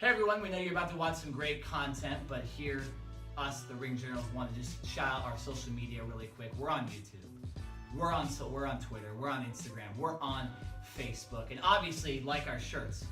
Hey everyone, we know you're about to watch some great content, but here, us, the Ring Generals, want to just shout out our social media really quick. We're on YouTube, we're on Twitter, we're on Instagram, we're on Facebook, and obviously, like our shirts.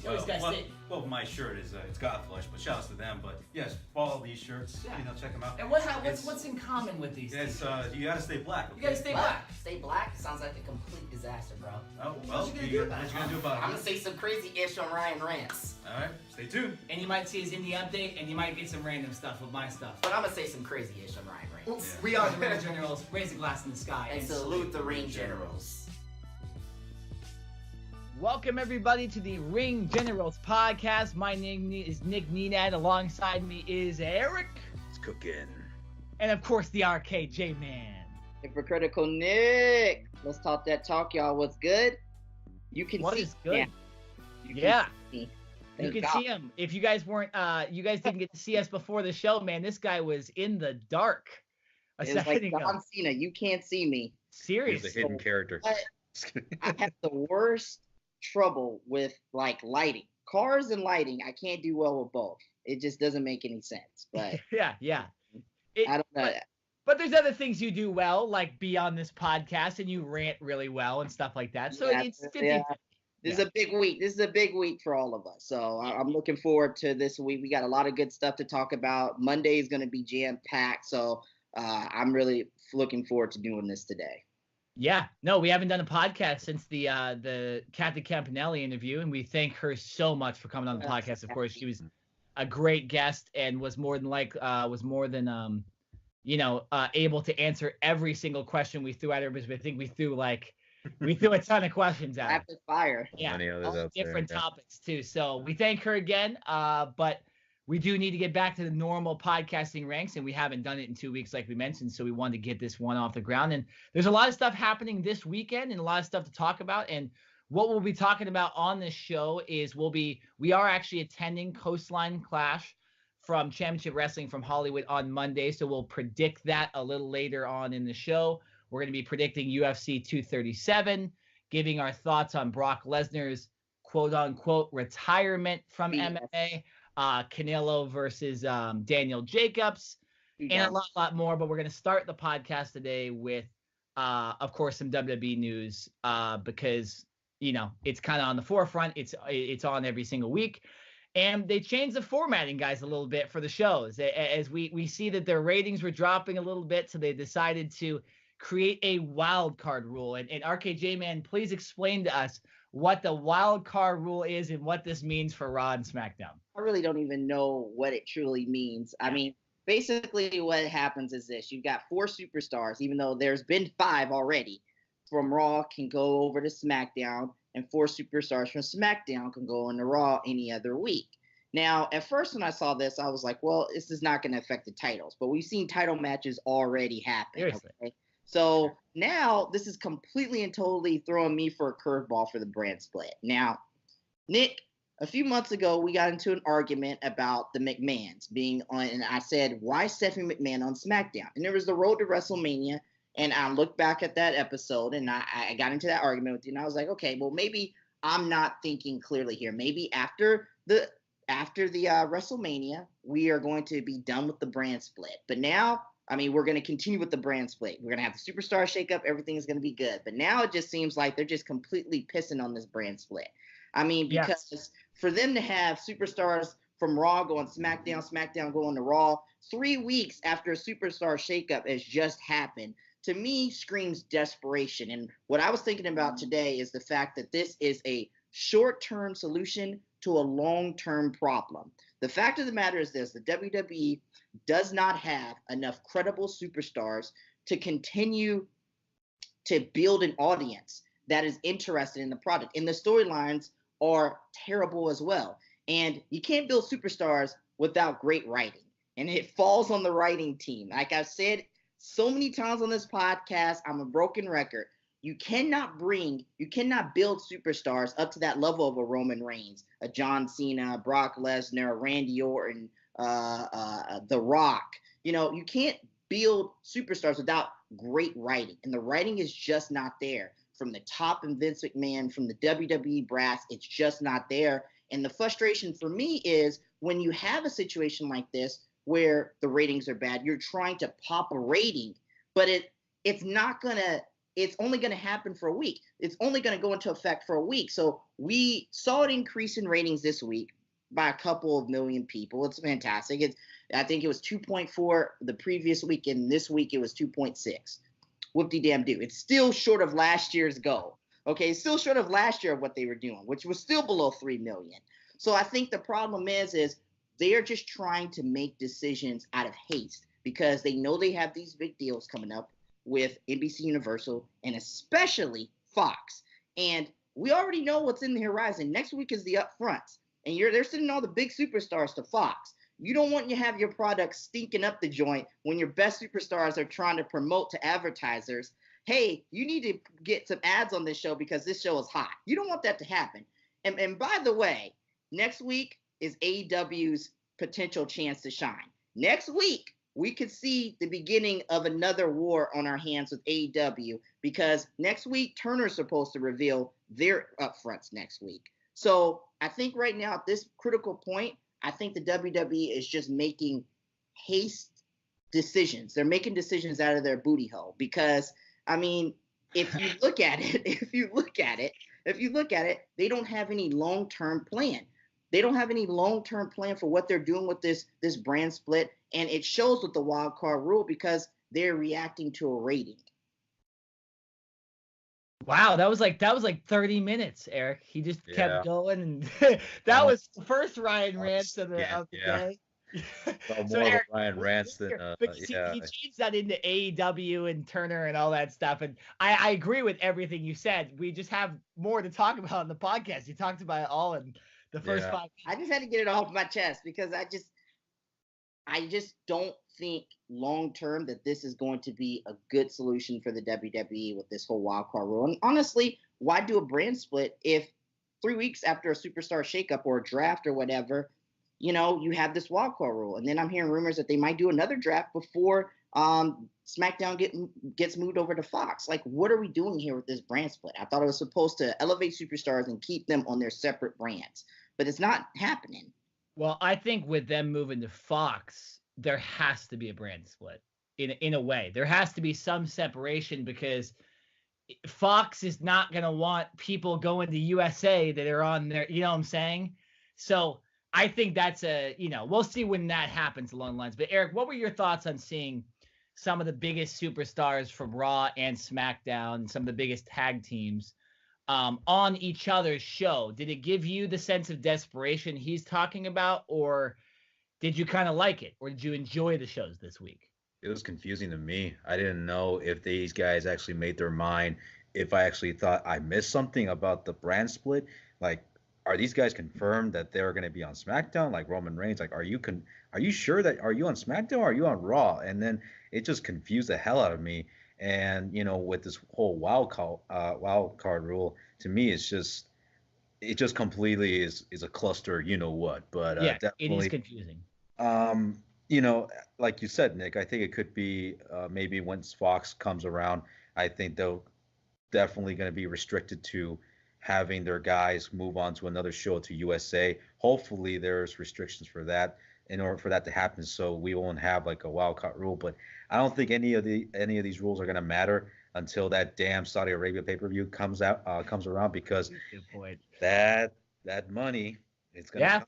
Well, my shirt is it's Godflesh, but shout outs to them. But yes, follow these shirts. Yeah. Check them out. And what's in common with these? It's you gotta stay black. Okay? You gotta stay black. Stay black sounds like a complete disaster, bro. Oh well, what you gonna do about it? I'm gonna say some crazy ish on Ryan Rants. All right, stay tuned. And you might see his indie update, and you might get some random stuff with my stuff. But I'm gonna say some crazy ish on Ryan Rants. Yeah. We are the Ring Generals. Raise a glass in the sky And salute the Ring Generals. Welcome everybody to the Ring Generals podcast. My name is Nick Nenad. Alongside me is Eric. It's cooking. And of course the RKJ man. Hypocritical Nick. Let's talk that talk, y'all. What's good? You can What see is good? Yeah. You can see him. If you guys didn't get to see us before the show, man, this guy was in the dark a It's like second ago. John Cena. You can't see me. Seriously. He's a hidden character. I have the worst trouble with like lighting. Cars and lighting, I can't do well with both. It just doesn't make any sense. But yeah. I don't know. But there's other things you do well, like be on this podcast and you rant really well and stuff like that. So it's 50. This is a big week. This is a big week for all of us. So I'm looking forward to this week. We got a lot of good stuff to talk about. Monday is going to be jam-packed. So I'm really looking forward to doing this today. Yeah, no, we haven't done a podcast since the Kathy Campanelli interview, and we thank her so much for coming on the podcast. Of course, she was a great guest and was more than able to answer every single question we threw at her. Because I think we threw a ton of questions at her. Rapid fire. Yeah, Many others all out different there, yeah. topics too. So we thank her again. But we do need to get back to the normal podcasting ranks, and we haven't done it in 2 weeks, like we mentioned. So we wanted to get this one off the ground. And there's a lot of stuff happening this weekend, and a lot of stuff to talk about. And what we'll be talking about on this show is we are actually attending Coastline Clash from Championship Wrestling from Hollywood on Monday. So we'll predict that a little later on in the show. We're going to be predicting UFC 237, giving our thoughts on Brock Lesnar's quote-unquote retirement from MMA. Canelo versus Daniel Jacobs, and a lot more. But we're going to start the podcast today with, of course, some WWE news because, it's kind of on the forefront. It's on every single week. And they changed the formatting, guys, a little bit for the shows. As we see that their ratings were dropping a little bit, so they decided to create a wild card rule. And RKJ, man, please explain to us what the wild card rule is and what this means for Raw and SmackDown. I really don't even know what it truly means. I mean, basically what happens is this. You've got 4 superstars, even though there's been 5 already, from Raw can go over to SmackDown, and 4 superstars from SmackDown can go into Raw any other week. Now, at first when I saw this, I was like, well, this is not going to affect the titles. But we've seen title matches already happen. Seriously. Okay? So now this is completely and totally throwing me for a curveball for the brand split. Now, Nick, a few months ago, we got into an argument about the McMahons being on, and I said, why Stephanie McMahon on SmackDown? And there was the road to WrestleMania, and I looked back at that episode, and I got into that argument with you, and I was like, okay, well, maybe I'm not thinking clearly here. Maybe after the WrestleMania, we are going to be done with the brand split. But now, we're going to continue with the brand split. We're going to have the superstar shakeup. Everything is going to be good. But now it just seems like they're just completely pissing on this brand split. Because for them to have superstars from Raw going SmackDown, SmackDown going to Raw, 3 weeks after a superstar shakeup has just happened, to me screams desperation. And what I was thinking about today is the fact that this is a short-term solution to a long-term problem. The fact of the matter is this: the WWE does not have enough credible superstars to continue to build an audience that is interested in the product. And the storylines are terrible as well. And you can't build superstars without great writing. And it falls on the writing team. Like I've said so many times on this podcast, I'm a broken record. You cannot build superstars up to that level of a Roman Reigns, a John Cena, Brock Lesnar, Randy Orton, The Rock. You can't build superstars without great writing. And the writing is just not there. From the top and Vince McMahon, from the WWE brass, it's just not there. And the frustration for me is when you have a situation like this where the ratings are bad, you're trying to pop a rating, but it's only going to happen for a week. It's only going to go into effect for a week. So we saw an increase in ratings this week by a couple of million people. It's fantastic. I think it was 2.4 the previous week, and this week it was 2.6. Whoop-de-damn-do. It's still short of last year's goal. Okay, it's still short of last year of what they were doing, which was still below 3 million. So I think the problem is they are just trying to make decisions out of haste because they know they have these big deals coming up with NBC Universal and especially Fox. And we already know what's in the horizon. Next week is the upfronts, and they're sending all the big superstars to Fox. You don't want to have your product stinking up the joint when your best superstars are trying to promote to advertisers, hey, you need to get some ads on this show because this show is hot. You don't want that to happen. And by the way, next week is AEW's potential chance to shine. Next week, we could see the beginning of another war on our hands with AEW because next week, Turner's supposed to reveal their upfronts next week. So I think right now at this critical point, I think the WWE is just making haste decisions. They're making decisions out of their booty hole because, I mean, if you look at it, they don't have any long-term plan. They don't have any long-term plan for what they're doing with this brand split, and it shows with the wild card rule because they're reacting to a rating. Wow, that was like 30 minutes, Eric. He just kept going, and that was the first Ryan rant of the day. So more Eric, Ryan rants than he changed that into AEW and Turner and all that stuff. And I agree with everything you said. We just have more to talk about on the podcast. You talked about it all in the first 5 minutes. I just had to get it off my chest because I just don't think long term that this is going to be a good solution for the WWE with this whole wild card rule. And honestly, why do a brand split if 3 weeks after a superstar shakeup or a draft or whatever, you have this wild card rule? And then I'm hearing rumors that they might do another draft before SmackDown gets moved over to Fox. Like, what are we doing here with this brand split? I thought it was supposed to elevate superstars and keep them on their separate brands, but it's not happening. Well, I think with them moving to Fox, there has to be a brand split in a way. There has to be some separation because Fox is not going to want people going to USA that are on there. You know what I'm saying? So I think that's we'll see when that happens along the lines. But Eric, what were your thoughts on seeing some of the biggest superstars from Raw and SmackDown, some of the biggest tag teams on each other's show? Did it give you the sense of desperation he's talking about, or did you kind of like it, or did you enjoy the shows this week? It was confusing to me. I didn't know if these guys actually made their mind, if I actually thought I missed something about the brand split. Like, are these guys confirmed that they're going to be on SmackDown, like Roman Reigns? Like, are you sure that, are you on SmackDown or are you on Raw? And then it just confused the hell out of me. And, with this whole wild card rule, to me, it just completely is a cluster, but definitely, it is confusing. Like you said, Nick, I think it could be maybe once Fox comes around, I think they'll definitely going to be restricted to having their guys move on to another show to USA. Hopefully there's restrictions for that in order for that to happen, so we won't have like a wild card rule. But I don't think any of these rules are going to matter until that damn Saudi Arabia pay-per-view comes around, because that money is going to come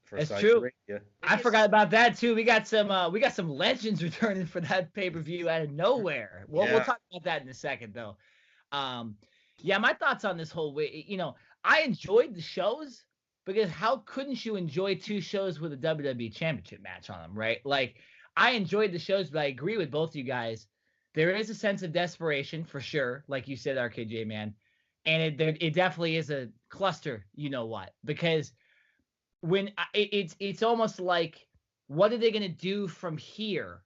for that's Saudi true. Arabia. I forgot about that too. We got some legends returning for that pay-per-view out of nowhere. We'll talk about that in a second though. My thoughts on this whole way, I enjoyed the shows because how couldn't you enjoy two shows with a WWE Championship match on them, right? Like, I enjoyed the shows, but I agree with both you guys. There is a sense of desperation for sure, like you said, RKJ, man. And it definitely is a cluster, because when it's almost like, what are they going to do from here?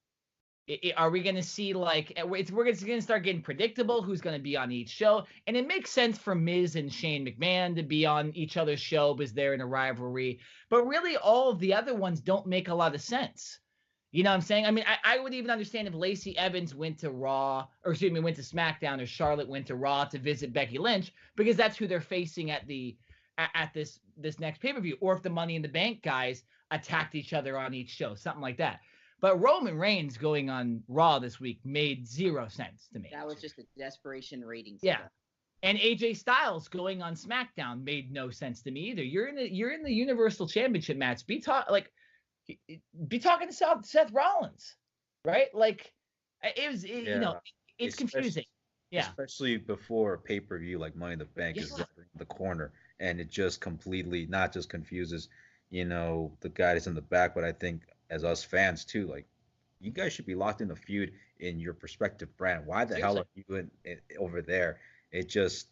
Are we going to see we're going to start getting predictable who's going to be on each show? And it makes sense for Miz and Shane McMahon to be on each other's show because they're in a rivalry. But really, all of the other ones don't make a lot of sense. You know what I'm saying? I mean, I would even understand if Lacey Evans went to SmackDown, or Charlotte went to Raw to visit Becky Lynch, because that's who they're facing at the at this next pay-per-view, or if the Money in the Bank guys attacked each other on each show, something like that. But Roman Reigns going on Raw this week made 0 sense to me. That was just a desperation ratings. Yeah. And AJ Styles going on SmackDown made no sense to me either. You're in the Universal Championship match. Be talking to Seth Rollins, right? Like it's confusing. Yeah. Especially before pay-per-view like Money in the Bank is right in the corner, and it just completely not just confuses, the guys in the back, but I think as us fans too, like, you guys should be locked in a feud in your respective brand. Why the hell are you over there? It just,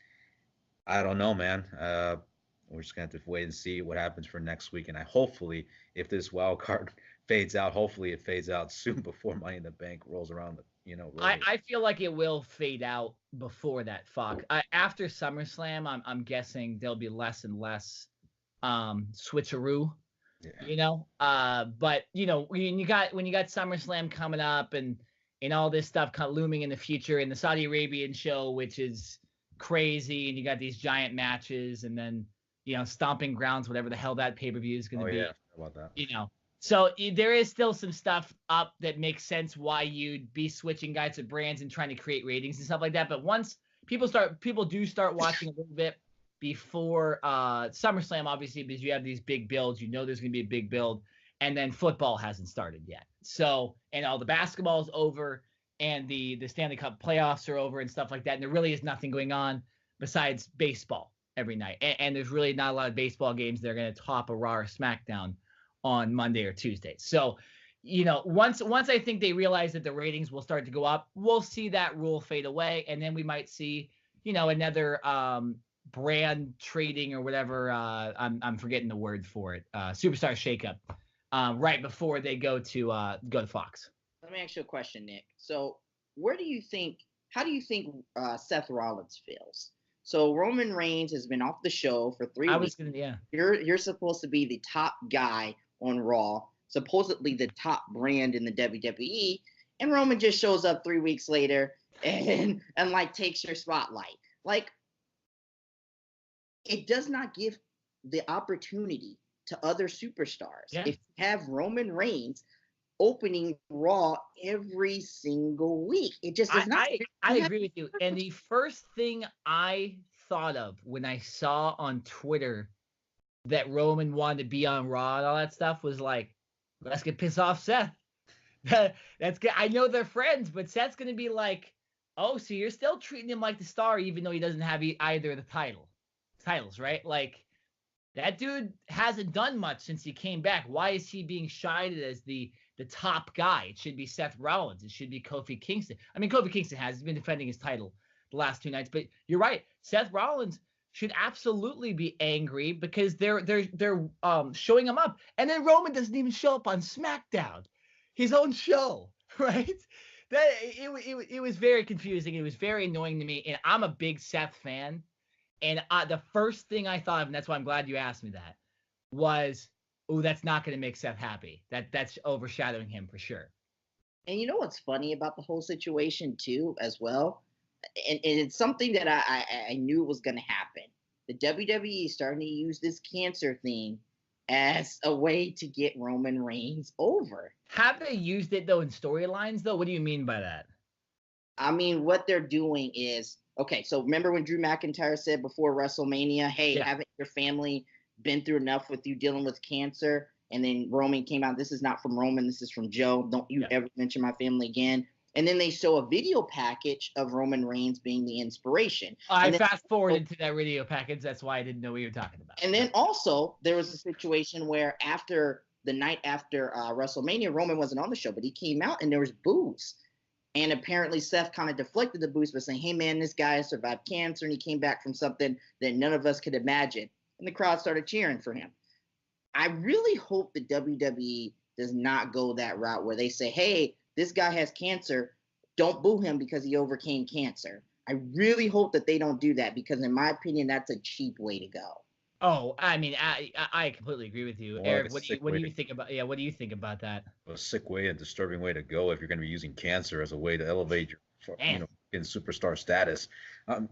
I don't know, man. We're just gonna have to wait and see what happens for next week. And hopefully, if this wild card fades out, hopefully it fades out soon before Money in the Bank rolls around. I feel like it will fade out before that. After SummerSlam, I'm guessing there'll be less and less switcheroo. Yeah. But when you got SummerSlam coming up and all this stuff kind of looming in the future, and the Saudi Arabian show, which is crazy, and you got these giant matches, and then Stomping Grounds, whatever the hell that pay-per-view is going to be. Yeah, about that. So there is still some stuff up that makes sense why you'd be switching guys to brands and trying to create ratings and stuff like that. But once people do start watching a little bit before SummerSlam, obviously, because you have these big builds, there's going to be a big build, and then football hasn't started yet. So, and all the basketball's over, and the Stanley Cup playoffs are over and stuff like that. And there really is nothing going on besides baseball every night. And there's really not a lot of baseball games that are going to top a Raw or SmackDown on Monday or Tuesday. So, once I think they realize that the ratings will start to go up, we'll see that rule fade away. And then we might see, another brand trading or whatever. I'm forgetting the word for it. Superstar shakeup right before they go to Fox. Let me ask you a question, Nick. So how do you think Seth Rollins feels? So Roman Reigns has been off the show for 3 weeks. You're supposed to be the top guy on Raw, supposedly the top brand in the WWE, and Roman just shows up 3 weeks later and like takes your spotlight. Like, it does not give the opportunity to other superstars. Yeah. If you have Roman Reigns opening Raw every single week, it just does not. I agree with you. And the first thing I thought of when I saw on Twitter that Roman wanted to be on Raw and all that stuff was like, let's get pissed off Seth. That's good. I know they're friends, but Seth's gonna be like, oh, so you're still treating him like the star, even though he doesn't have either of the titles, right? Like, that dude hasn't done much since he came back. Why is he being shied as the top guy? It should be Seth Rollins. It should be Kofi Kingston. I mean, Kofi Kingston he's been defending his title the last 2 nights, but you're right. Seth Rollins should absolutely be angry because they're showing him up, and then Roman doesn't even show up on SmackDown, his own show, right? That it was very confusing. It was very annoying to me, and I'm a big Seth fan. And the first thing I thought of, and that's why I'm glad you asked me that, was, oh, that's not going to make Seth happy. That's overshadowing him for sure. And you know what's funny about the whole situation too, as well? And it's something that I knew was going to happen. The WWE is starting to use this cancer thing as a way to get Roman Reigns over. Have they used it, though, in storylines, though? What do you mean by that? I mean, what they're doing is, okay, so remember when Drew McIntyre said before WrestleMania, hey, haven't your family been through enough with you dealing with cancer? And then Roman came out, this is not from Roman, this is from Joe. Don't you ever mention my family again. And then they show a video package of Roman Reigns being the inspiration. I fast-forwarded to that video package. That's why I didn't know what you were talking about. And then also, there was a situation where after the night after WrestleMania, Roman wasn't on the show, but he came out and there was boos. And apparently Seth kind of deflected the boos by saying, hey, man, this guy survived cancer, and he came back from something that none of us could imagine. And the crowd started cheering for him. I really hope the WWE does not go that route where they say, hey, this guy has cancer. Don't boo him because he overcame cancer. I really hope that they don't do that because, in my opinion, that's a cheap way to go. Oh, I mean, I completely agree with you, Eric. What do you think about? Yeah, what do you think about that? A sick way, a disturbing way to go if you're going to be using cancer as a way to elevate your, in superstar status.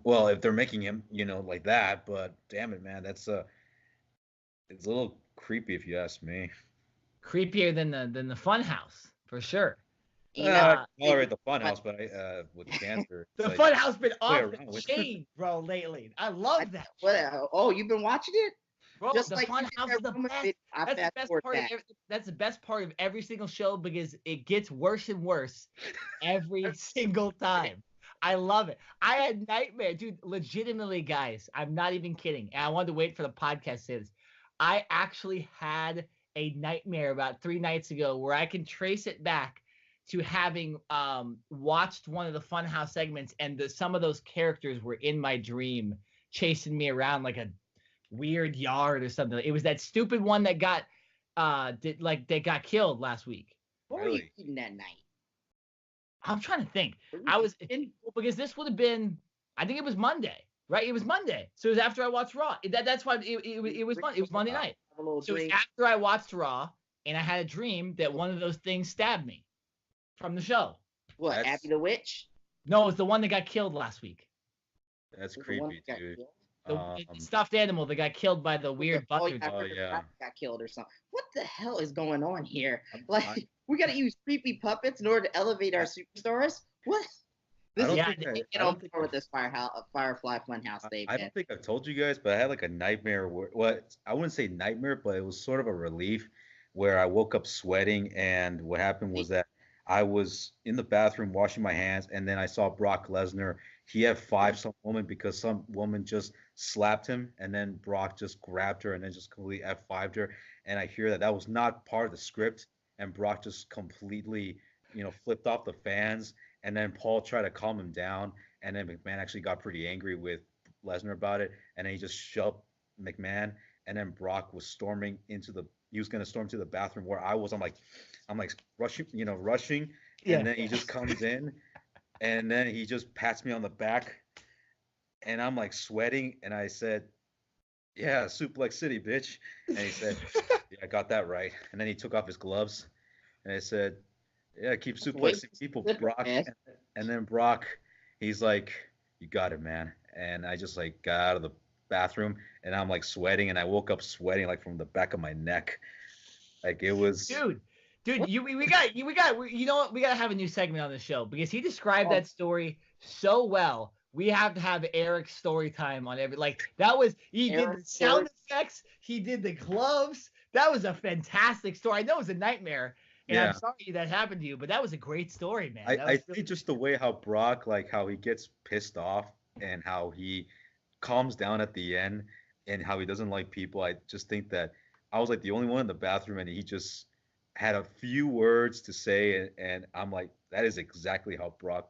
Well, if they're making him, like that, but damn it, man, that's It's a little creepy if you ask me. Creepier than the fun house, for sure. I tolerate the fun house, but with cancer. The like, fun house been off around the with chain, bro, lately. I love that. You've been watching it? Bro, Just the like fun you did house that is the Roman best. video. I That's the fast best forward part. that. That's the best part of every single show because it gets worse and worse every single time. I love it. I had nightmare, dude. Legitimately, guys, I'm not even kidding. And I wanted to wait for the podcast to say this. I actually had a nightmare about 3 nights ago where I can trace it back to having watched one of the Funhouse segments, and some of those characters were in my dream, chasing me around like a weird yard or something. It was that stupid one that got that got killed last week. What were you eating that night? I'm trying to think. I was because this would have been, I think it was Monday, right? It was Monday, so it was after I watched Raw. That's why it was Monday night. So it was after I watched Raw, and I had a dream that one of those things stabbed me from the show. What, Abby the Witch? No, it was the one that got killed last week. That's creepy, dude. The stuffed animal that got killed by the weird butler. Oh, yeah. Got killed or something. What the hell is going on here? Like, we got to use creepy puppets in order to elevate our superstars? What? This is get on board with this Firefly Funhouse thing. I don't think I've told you guys, but I had like a nightmare. I wouldn't say nightmare, but it was sort of a relief where I woke up sweating, and what happened was that I was in the bathroom washing my hands, and then I saw Brock Lesnar. He had some woman because some woman just slapped him, and then Brock just grabbed her and then just completely F5'd her. And I hear that was not part of the script, and Brock just completely, flipped off the fans. And then Paul tried to calm him down, and then McMahon actually got pretty angry with Lesnar about it, and then he just shoved McMahon, and then Brock was storming he was going to storm to the bathroom where I was. I'm like rushing, and then he just comes in, and then he just pats me on the back, and I'm like sweating, and I said, "Yeah, Suplex City, bitch," and he said, "Yeah, I got that right," and then he took off his gloves, and I said, "Yeah, keep suplexing people, Brock." And then Brock, he's like, "You got it, man." And I just like got out of the bathroom, and I'm like sweating, and I woke up sweating like from the back of my neck. Like it was. Dude, we got you know what? We gotta have a new segment on the show because he described that story so well. We have to have Eric's story time on every he did the sound effects, he did the gloves. That was a fantastic story. I know it was a nightmare. And I'm sorry that happened to you, but that was a great story, man. I think just the way how Brock, how he gets pissed off and how he calms down at the end and how he doesn't like people. I just think that I was like the only one in the bathroom, and he just had a few words to say, and I'm like, that is exactly how Brock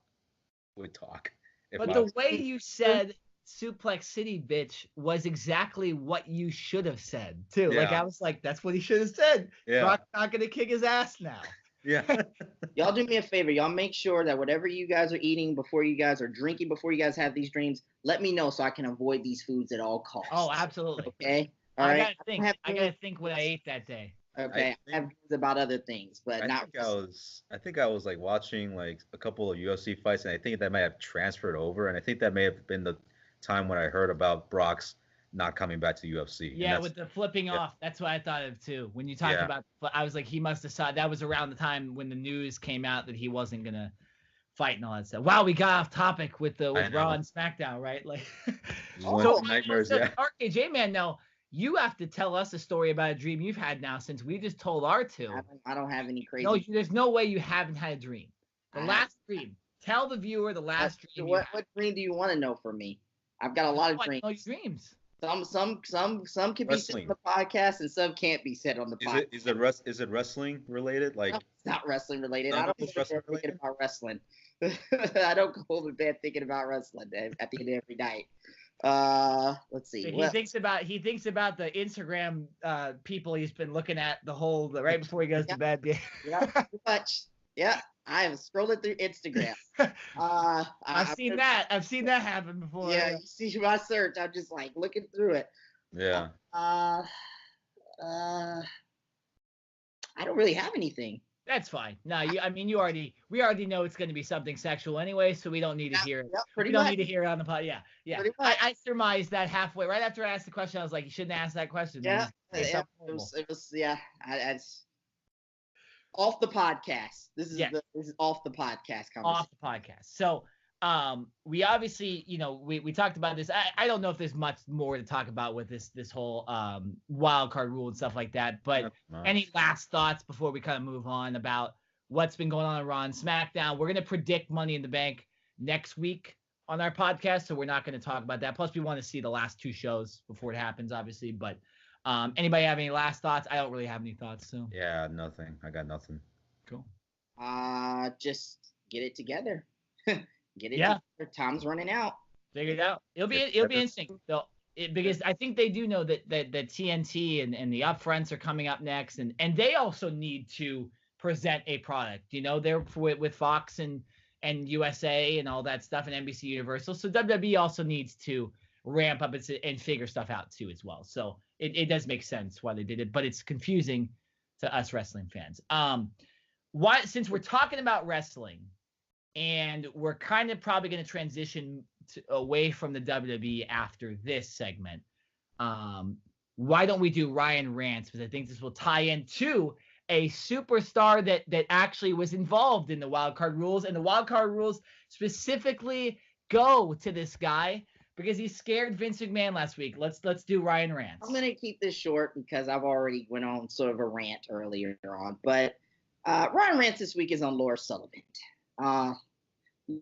would talk. But the way you said Suplex City, bitch, was exactly what you should have said too. Yeah. I was like, that's what he should have said. Yeah. Brock's not gonna kick his ass now. Yeah. Y'all do me a favor. Y'all make sure that whatever you guys are eating before you guys are drinking before you guys have these dreams, let me know so I can avoid these foods at all costs. Oh, absolutely. Okay. All right. I gotta think what I ate that day. Okay. I have dreams about other things, but not. I think I was like watching like a couple of UFC fights, and I think that might have transferred over, and I think that may have been the time when I heard about Brock's not coming back to the UFC. Yeah, with the flipping off. That's what I thought of too. When you talked about, I was like, he must have that was around the time when the news came out that he wasn't gonna fight and all that stuff. Wow, we got off topic with Raw and SmackDown, right? Like, nightmares. RKJ man, now you have to tell us a story about a dream you've had now since we just told our two. I don't have any crazy. No, there's no way you haven't had a dream. The last dream. Tell the viewer the last dream. What dream do you want to know from me? I've got a lot of dreams. Dreams. Some can be said on the podcast and some can't be said on the podcast. Is it wrestling related? Like, no, it's not wrestling related. I don't go to bed thinking about wrestling. I don't go to bed thinking about wrestling at the end of every night. Let's see. He thinks about the Instagram people he's been looking at right before he goes to bed. Yeah, pretty much. Yeah. I am scrolling through Instagram. I've seen that happen before. Yeah, you see my search. I'm just like looking through it. Yeah. I don't really have anything. That's fine. No, we already know it's going to be something sexual anyway, so we don't need to hear it. Yeah, we don't need to hear it on the pod. Yeah. I surmised that halfway. Right after I asked the question, I was like, you shouldn't ask that question. Yeah, It was yeah. It's off the podcast. This is off the podcast conversation. Off the podcast. So we obviously, we talked about this. I don't know if there's much more to talk about with this whole wild card rule and stuff like that. But any last thoughts before we kind of move on about what's been going on Raw and SmackDown? We're gonna predict Money in the Bank next week on our podcast, so we're not going to talk about that. Plus, we want to see the last two shows before it happens, obviously. But anybody have any last thoughts? I don't really have any thoughts. So yeah, nothing. I got nothing. Cool. Just get it together. Get it together. Time's running out. Figure it out. It'll be interesting. So because I think they do know that TNT and the upfronts are coming up next, and they also need to present a product. They're with Fox and USA and all that stuff, and NBC Universal. So WWE also needs to ramp up and figure stuff out too as well. So it does make sense why they did it, but it's confusing to us wrestling fans. Since we're talking about wrestling, and we're kind of probably going to transition away from the WWE after this segment, why don't we do Ryan Rants? Because I think this will tie into a superstar that actually was involved in the wild card rules, and the wild card rules specifically go to this guy because he scared Vince McMahon last week. Let's do Ryan Rants. I'm gonna keep this short because I've already went on sort of a rant earlier on, but Ryan Rants this week is on Lars Sullivan.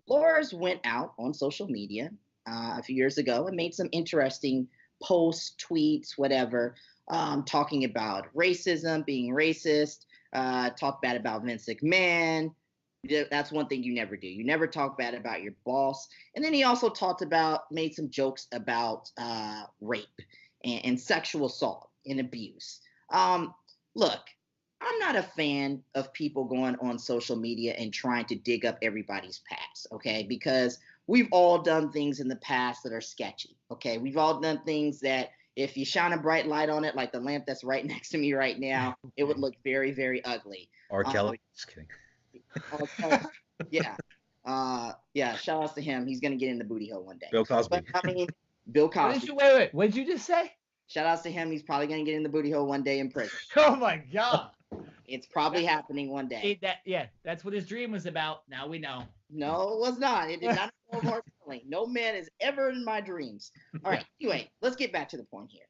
Lars went out on social media a few years ago and made some interesting posts, tweets, whatever, talking about racism, being racist, talk bad about Vince McMahon. That's one thing you never do. You never talk bad about your boss. And then he also made some jokes about rape and sexual assault and abuse. Look, I'm not a fan of people going on social media and trying to dig up everybody's past, okay? Because we've all done things in the past that are sketchy, okay? We've all done things that if you shine a bright light on it, like the lamp that's right next to me right now, it would look very, very ugly. R. Kelly, just kidding. Yeah. Shout out to him. He's going to get in the booty hole one day. Bill Cosby. But, Bill Cosby. Wait. What did you just say? Shout out to him. He's probably going to get in the booty hole one day in prison. Oh, my God. It's probably happening one day. That's what his dream was about. Now we know. No, it was not. It did not involve Lars Sullivan. No man is ever in my dreams. All right. Anyway, let's get back to the point here.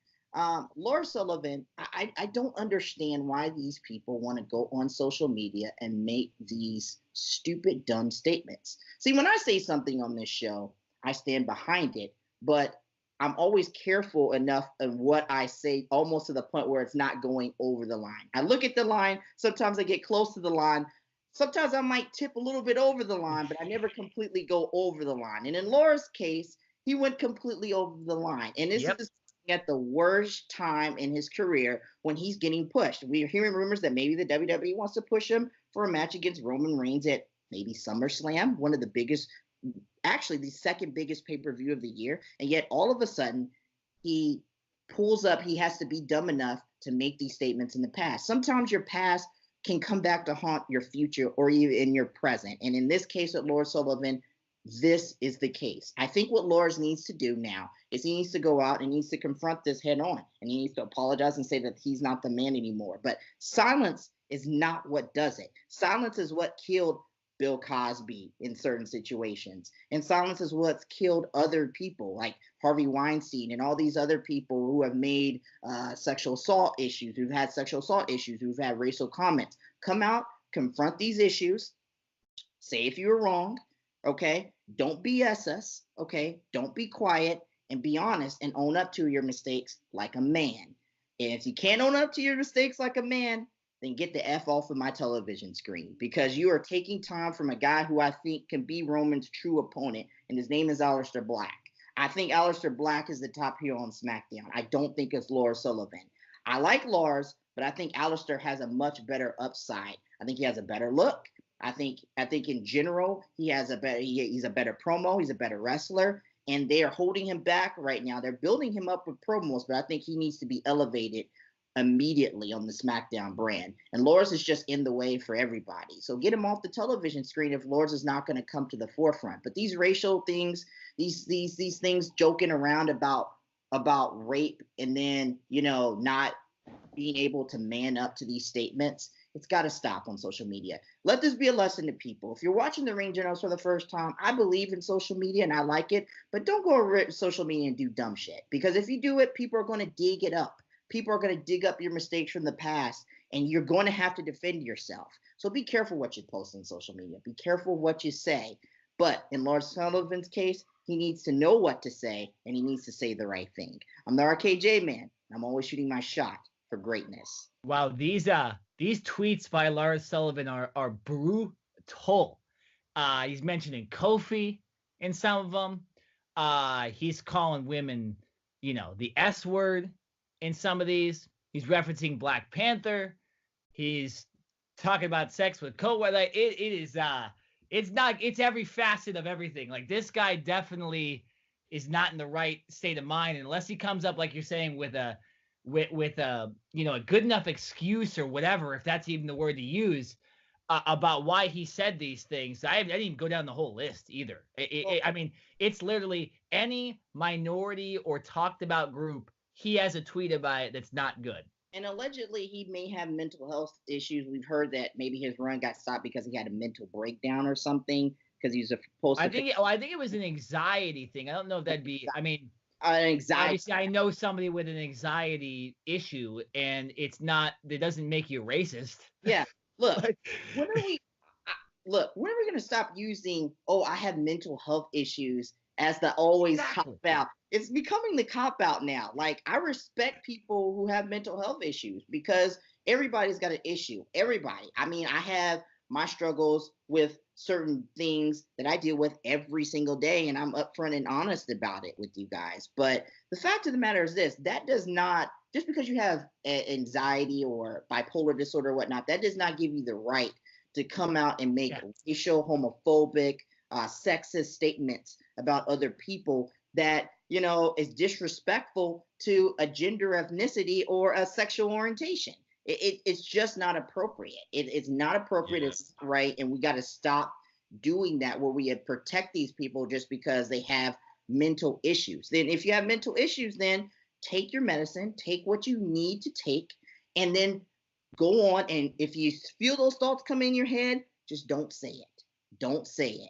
Lars Sullivan, I don't understand why these people want to go on social media and make these stupid, dumb statements. See, when I say something on this show, I stand behind it, but I'm always careful enough of what I say, almost to the point where it's not going over the line. I look at the line. Sometimes I get close to the line. Sometimes I might tip a little bit over the line, but I never completely go over the line. And in Laura's case, he went completely over the line. And this is at the worst time in his career when he's getting pushed. We're hearing rumors that maybe the WWE wants to push him for a match against Roman Reigns at maybe SummerSlam, one of the biggest, actually the second biggest pay-per-view of the year. And yet all of a sudden he pulls up, he has to be dumb enough to make these statements in the past. Sometimes your past can come back to haunt your future or even in your present. And in this case with Lars Sullivan, this is the case. I think what Lars needs to do now is he needs to go out and needs to confront this head on, and he needs to apologize and say that he's not the man anymore. But silence is not what does it. Silence is what killed Bill Cosby in certain situations. And silence is what's killed other people like Harvey Weinstein and all these other people who have made sexual assault issues, who've had sexual assault issues, who've had racial comments. Come out, confront these issues, say if you were wrong, okay? Don't BS us, okay? Don't be quiet and be honest and own up to your mistakes like a man. And if you can't own up to your mistakes like a man, then get the F off of my television screen, because you are taking time from a guy who I think can be Roman's true opponent, and his name is Aleister Black. I think Aleister Black is the top heel on SmackDown. I don't think it's Lars Sullivan. I like Lars, but I think Aleister has a much better upside. I think he has a better look. I think in general he's a better promo. He's a better wrestler, and they are holding him back right now. They're building him up with promos, but I think he needs to be elevated immediately on the SmackDown brand. And Lars is just in the way for everybody. So get him off the television screen if Lars is not going to come to the forefront. But these racial things, these things joking around about rape, and then not being able to man up to these statements, it's got to stop on social media. Let this be a lesson to people. If you're watching the Ring Generals for the first time, I believe in social media and I like it, but don't go on social media and do dumb shit. Because if you do it, people are going to dig it up. People are going to dig up your mistakes from the past, and you're going to have to defend yourself. So be careful what you post on social media. Be careful what you say. But in Lars Sullivan's case, he needs to know what to say, and he needs to say the right thing. I'm the RKJ man. I'm always shooting my shot for greatness. Wow, these tweets by Lars Sullivan are brutal. He's mentioning Kofi in some of them. He's calling women, the S word in some of these. He's referencing Black Panther. He's talking about sex with Like it's every facet of everything. Like, this guy definitely is not in the right state of mind unless he comes up, like you're saying, with a good enough excuse or whatever, if that's even the word to use, about why he said these things. I didn't even go down the whole list either. I mean, it's literally any minority or talked about group, he has a tweet about it that's not good. And allegedly, he may have mental health issues. We've heard that maybe his run got stopped because he had a mental breakdown or something, because he's supposed to. I think it was an anxiety thing. I don't know if that'd be. I mean, anxiety. Obviously, I know somebody with an anxiety issue, and it's not. It doesn't make you racist. Yeah. Look, when are we going to stop using, I have mental health issues as the always cop out? It's becoming the cop out now. Like, I respect people who have mental health issues because everybody's got an issue. Everybody. I mean, I have my struggles with certain things that I deal with every single day, and I'm upfront and honest about it with you guys. But the fact of the matter is this: that does not, just because you have anxiety or bipolar disorder or whatnot, that does not give you the right to come out and make racial, homophobic, sexist statements about other people that, is disrespectful to a gender, ethnicity, or a sexual orientation. It's just not appropriate. It's not appropriate. Yeah. It's not right. And we got to stop doing that, where we protect these people just because they have mental issues. Then if you have mental issues, then take your medicine, take what you need to take, and then go on. And if you feel those thoughts come in your head, just don't say it. Don't say it.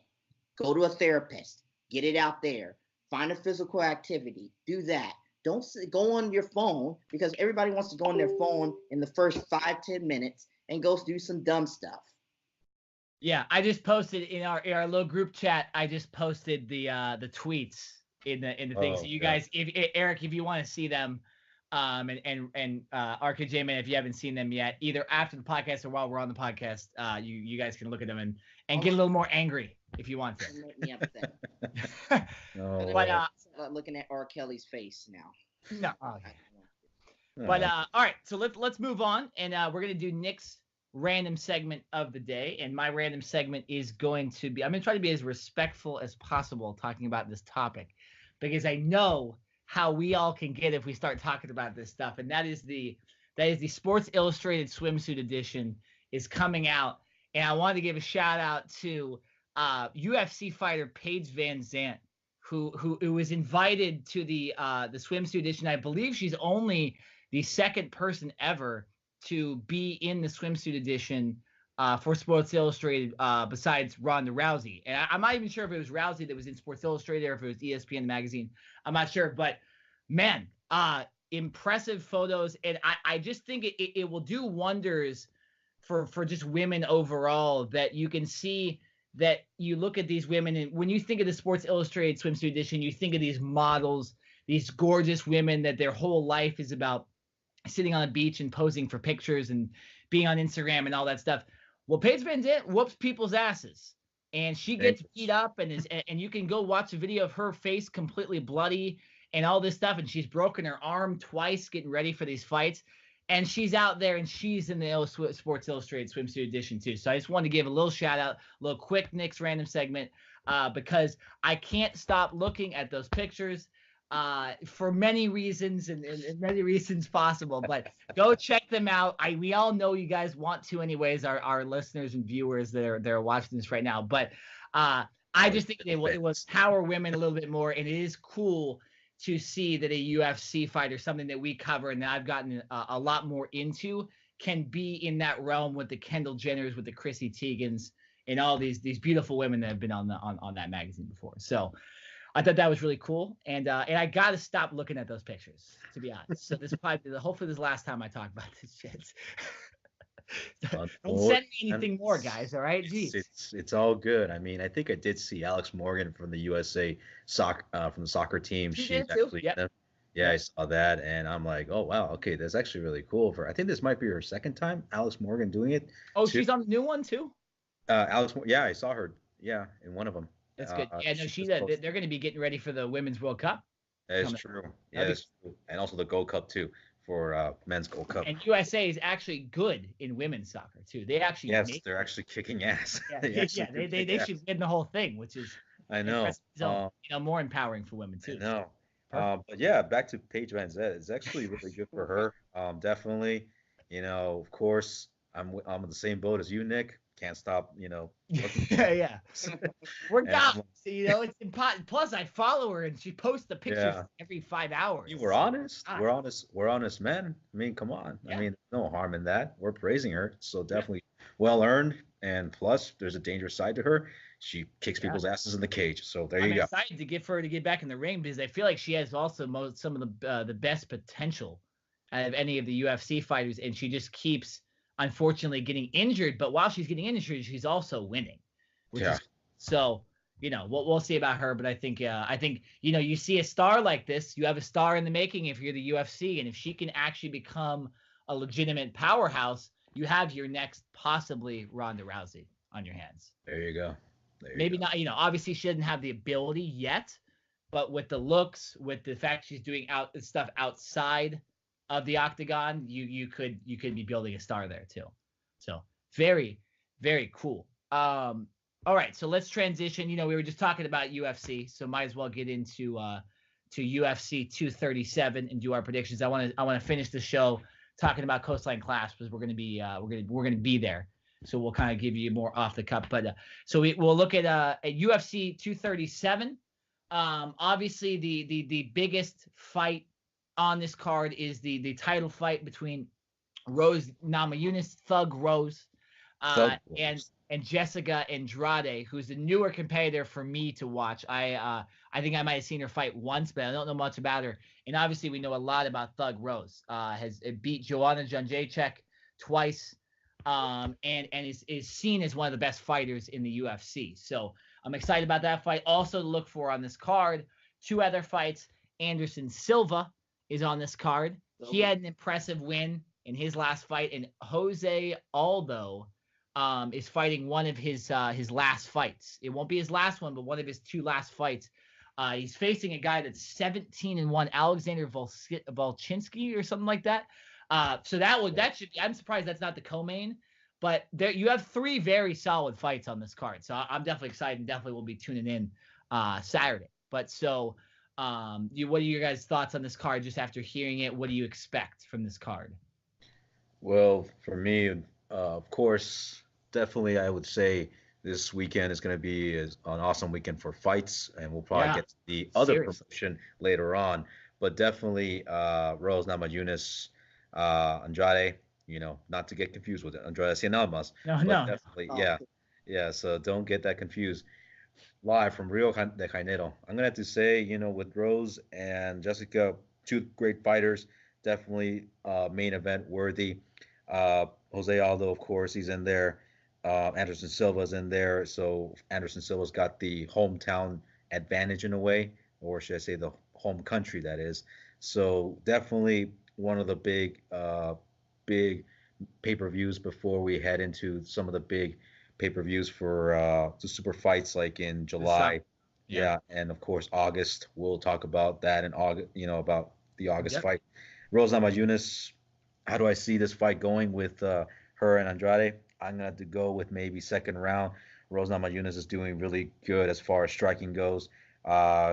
Go to a therapist. Get it out there. Find a physical activity. Do that. Don't go on your phone, because everybody wants to go on their phone in the first 5-10 minutes and go do some dumb stuff. Yeah, I just posted in our little group chat. I just posted the tweets in the thing. So you guys, if you want to see them, and RKJ man, if you haven't seen them yet, either after the podcast or while we're on the podcast, you guys can look at them and get a little more angry if you want to. Make me upset. But looking at R. Kelly's face now. No. Okay. But all right, so let's move on, and we're gonna do Nick's random segment of the day, and my random segment is going to be, I'm gonna try to be as respectful as possible talking about this topic, because I know how we all can get if we start talking about this stuff, and that is the Sports Illustrated swimsuit edition is coming out, and I wanted to give a shout out to UFC fighter Paige Van Zandt, who was invited to the swimsuit edition. I believe she's only the second person ever to be in the swimsuit edition for Sports Illustrated besides Ronda Rousey. And I'm not even sure if it was Rousey that was in Sports Illustrated or if it was ESPN magazine. I'm not sure. But, man, impressive photos. And I just think it will do wonders for just women overall, that you can see that you look at these women, and when you think of the Sports Illustrated swimsuit edition, you think of these models, these gorgeous women that their whole life is about sitting on a beach and posing for pictures and being on Instagram and all that stuff. Well, Paige Van Zandt whoops people's asses, and she gets beat up, and you can go watch a video of her face completely bloody and all this stuff, and she's broken her arm twice getting ready for these fights. And she's out there, and she's in the Sports Illustrated swimsuit edition too. So I just wanted to give a little shout out, a little quick Nick's random segment, because I can't stop looking at those pictures for many reasons and many reasons possible. But go check them out. We all know you guys want to, anyways, our listeners and viewers that are watching this right now. But I just think it was power women a little bit more, and it is cool to see that a UFC fighter, something that we cover and that I've gotten a lot more into, can be in that realm with the Kendall Jenners, with the Chrissy Teigens, and all these beautiful women that have been on that magazine before. So I thought that was really cool, and I got to stop looking at those pictures, to be honest. So this is probably hopefully this is the last time I talk about this shit. Don't send me anything more, guys. All right, jeez. It's all good. I mean, I think I did see Alex Morgan from the USA from the soccer team. She She's did too. actually Yep. Yeah, I saw that, and I'm like, oh wow, okay, that's actually really cool. I think this might be her second time, Alex Morgan, doing it. Oh, she's on the new one too. Yeah, I saw her. Yeah, in one of them. That's good. Yeah, no, they're going to be getting ready for the Women's World Cup. That is true. Yeah, that's true. And also the Gold Cup too, for men's Gold Cup. And USA is actually good in women's soccer too. They actually they're actually kicking ass. Yeah, they should win the whole thing, which is I know. More empowering for women too. I know. But yeah, back to Paige Van Zet. It's actually really good for her. Definitely. Of course, I'm on the same boat as you, Nick. Can't stop, yeah. We're gods. It's important. Plus, I follow her and she posts the pictures every 5 hours. We're honest. We're honest men. I mean, come on. Yeah. I mean, no harm in that. We're praising her. So definitely well earned. And plus, there's a dangerous side to her. She kicks people's asses in the cage. So there you go. I'm excited for her to get back in the ring because I feel like she has also some of the best potential out of any of the UFC fighters, and she just keeps unfortunately getting injured. But while she's getting injured, she's also winning. So we'll see about her. But I think you see a star like this, you have a star in the making if you're the UFC, and if she can actually become a legitimate powerhouse, you have your next possibly Ronda Rousey on your hands. There you go. Maybe not, obviously she doesn't have the ability yet, but with the looks, with the fact she's doing stuff outside of the octagon, you could be building a star there too. So very, very cool. All right, so let's transition. We were just talking about UFC, so might as well get into to UFC 237 and do our predictions. I want to finish the show talking about Coastline Clash because we're gonna be there. So we'll kind of give you more off the cup, but so we'll look at UFC 237. Obviously the biggest fight on this card is the title fight between Rose Namajunas, Thug Rose, and Jessica Andrade, who's the newer competitor for me to watch. I think I might have seen her fight once, but I don't know much about her. And obviously we know a lot about Thug Rose. Has beat Joanna Jędrzejczyk twice. And is seen as one of the best fighters in the UFC. So I'm excited about that fight. Also to look for on this card, two other fights. Anderson Silva is on this card. He had an impressive win in his last fight, and Jose Aldo is fighting one of his last fights. It won't be his last one, but one of his two last fights. He's facing a guy that's 17-1, Alexander Volchinski or something like that. So that should be, I'm surprised that's not the co-main, but there you have three very solid fights on this card. So I'm definitely excited and definitely will be tuning in Saturday. But so what are your guys' thoughts on this card just after hearing it? What do you expect from this card? Well, for me, of course, definitely I would say this weekend is going to be an awesome weekend for fights, and we'll probably get to the other promotion later on. But definitely Rose Namajunas, Andrade, not to get confused with it. Andrade Cien Almas. No. Definitely, yeah. So don't get that confused. Live from Rio de Janeiro. I'm gonna have to say, with Rose and Jessica, two great fighters, definitely main event worthy. Jose Aldo, of course, he's in there. Anderson Silva's in there. So Anderson Silva's got the hometown advantage in a way, or should I say the home country, that is. So definitely one of the big pay-per-views before we head into some of the big pay-per-views for the super fights like in July. Yeah. And of course, August, we'll talk about that in August, about the August fight. Rose Namajunas, how do I see this fight going with her and Andrade? I'm going to have to go with maybe second round. Rose Namajunas is doing really good as far as striking goes.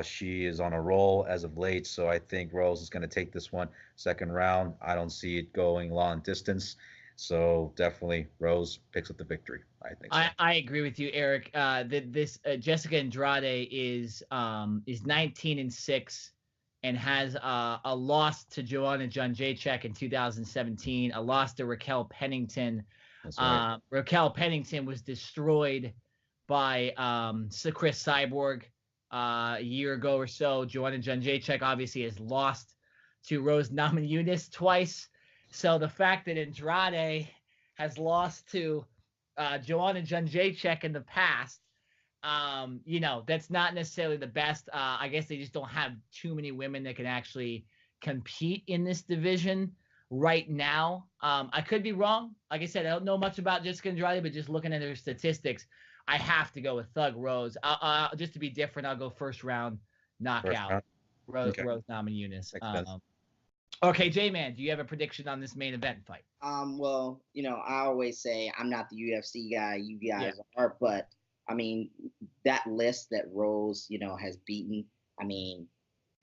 She is on a roll as of late, so I think Rose is going to take this one second round. I don't see it going long distance, so definitely Rose picks up the victory. I think. So. I agree with you, Eric. This Jessica Andrade is 19-6, and has a loss to Joanna Jędrzejczyk in 2017, a loss to Raquel Pennington. That's right. Raquel Pennington was destroyed by Chris Cyborg a year ago or so. Joanna Jędrzejczyk obviously has lost to Rose Namajunas twice. So the fact that Andrade has lost to Joanna Jędrzejczyk in the past, that's not necessarily the best. I guess they just don't have too many women that can actually compete in this division right now. I could be wrong. Like I said, I don't know much about Jessica Andrade, but just looking at her statistics, I have to go with Thug Rose. Just to be different, I'll go first round knockout. Rose Namajunas. Okay, J-Man, do you have a prediction on this main event fight? Well, I always say I'm not the UFC guy. You guys are, but I mean, that list that Rose, has beaten, I mean,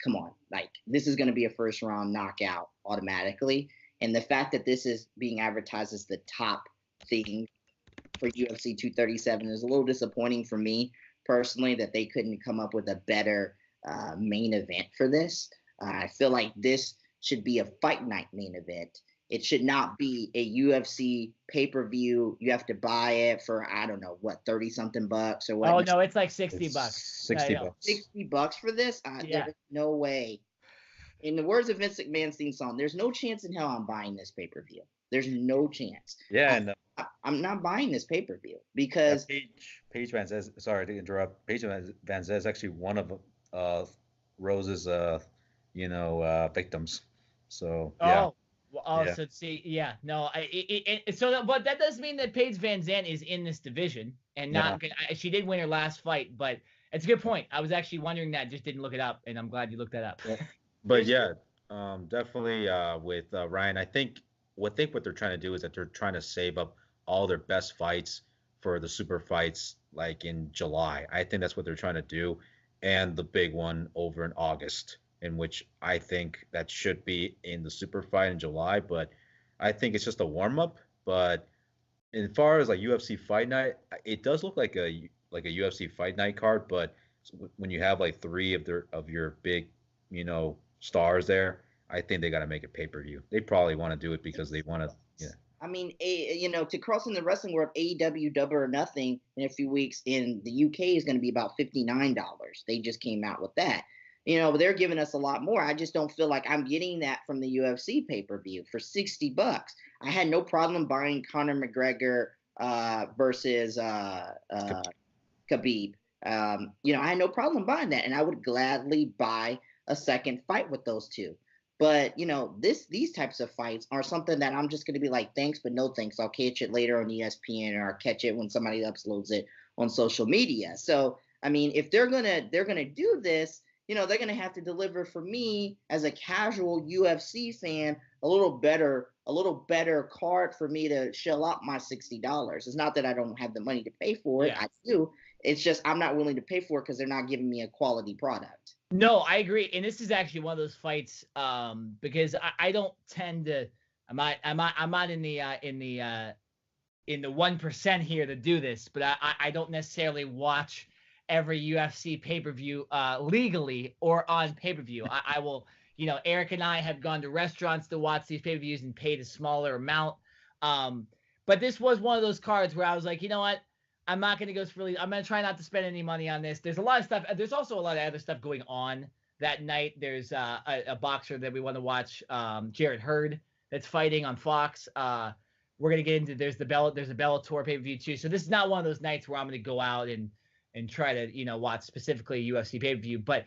come on. Like, this is going to be a first round knockout automatically. And the fact that this is being advertised as the top thing for UFC 237 is a little disappointing for me personally, that they couldn't come up with a better main event for this. I feel like this should be a fight night main event. It should not be a UFC pay-per-view. You have to buy it for, I don't know, what, 30 something bucks or what? Oh, no, it's like 60 bucks. 60 bucks. 60 bucks for this? There's no way. In the words of Vince McMahon's theme song, there's no chance in hell I'm buying this pay-per-view. There's no chance. Yeah, I'm not buying this pay-per-view because Paige Van Zez, sorry to interrupt. Paige Van Zez is actually one of Rose's victims. So yeah. So see, but that does mean that Paige Van Zandt is in this division and not. Yeah. She did win her last fight, but it's a good point. I was actually wondering that, just didn't look it up, and I'm glad you looked that up. Yeah. But yeah, definitely with Ryan, I think what they're trying to do is that they're trying to save up all their best fights for the super fights like in July. I think that's what they're trying to do, and the big one over in August, in which I think that should be in the super fight in July, but I think it's just a warm up. But as far as like UFC fight night, it does look like a UFC fight night card. But when you have like three of your big, stars there, I think they got to make it pay-per-view. They probably want to do it because they want to. Yeah. I mean, to cross in the wrestling world, AEW Double or Nothing in a few weeks in the UK is going to be about $59. They just came out with that. But they're giving us a lot more. I just don't feel like I'm getting that from the UFC pay-per-view for $60. I had no problem buying Conor McGregor versus Khabib. I had no problem buying that, and I would gladly buy a second fight with those two. But these types of fights are something that I'm just going to be like, thanks, but no thanks. I'll catch it later on ESPN, or I'll catch it when somebody uploads it on social media. So I mean, if they're gonna do this, they're going to have to deliver for me as a casual UFC fan a little better card for me to shell out my $60. It's not that I don't have the money to pay for it. Yeah. I do. It's just I'm not willing to pay for it because they're not giving me a quality product. No, I agree. And this is actually one of those fights because I don't tend to I'm not in the 1% here to do this, but I don't necessarily watch every UFC pay-per-view legally or on pay-per-view. I will, Eric and I have gone to restaurants to watch these pay-per-views and paid a smaller amount. But this was one of those cards where I was like, you know what? I'm not going to go I'm going to try not to spend any money on this. There's a lot of stuff. There's also a lot of other stuff going on that night. There's a boxer that we want to watch, Jarrett Hurd, that's fighting on Fox. We're going to get into, there's a Bellator pay-per-view too. So this is not one of those nights where I'm going to go out and try to, watch specifically a UFC pay-per-view. But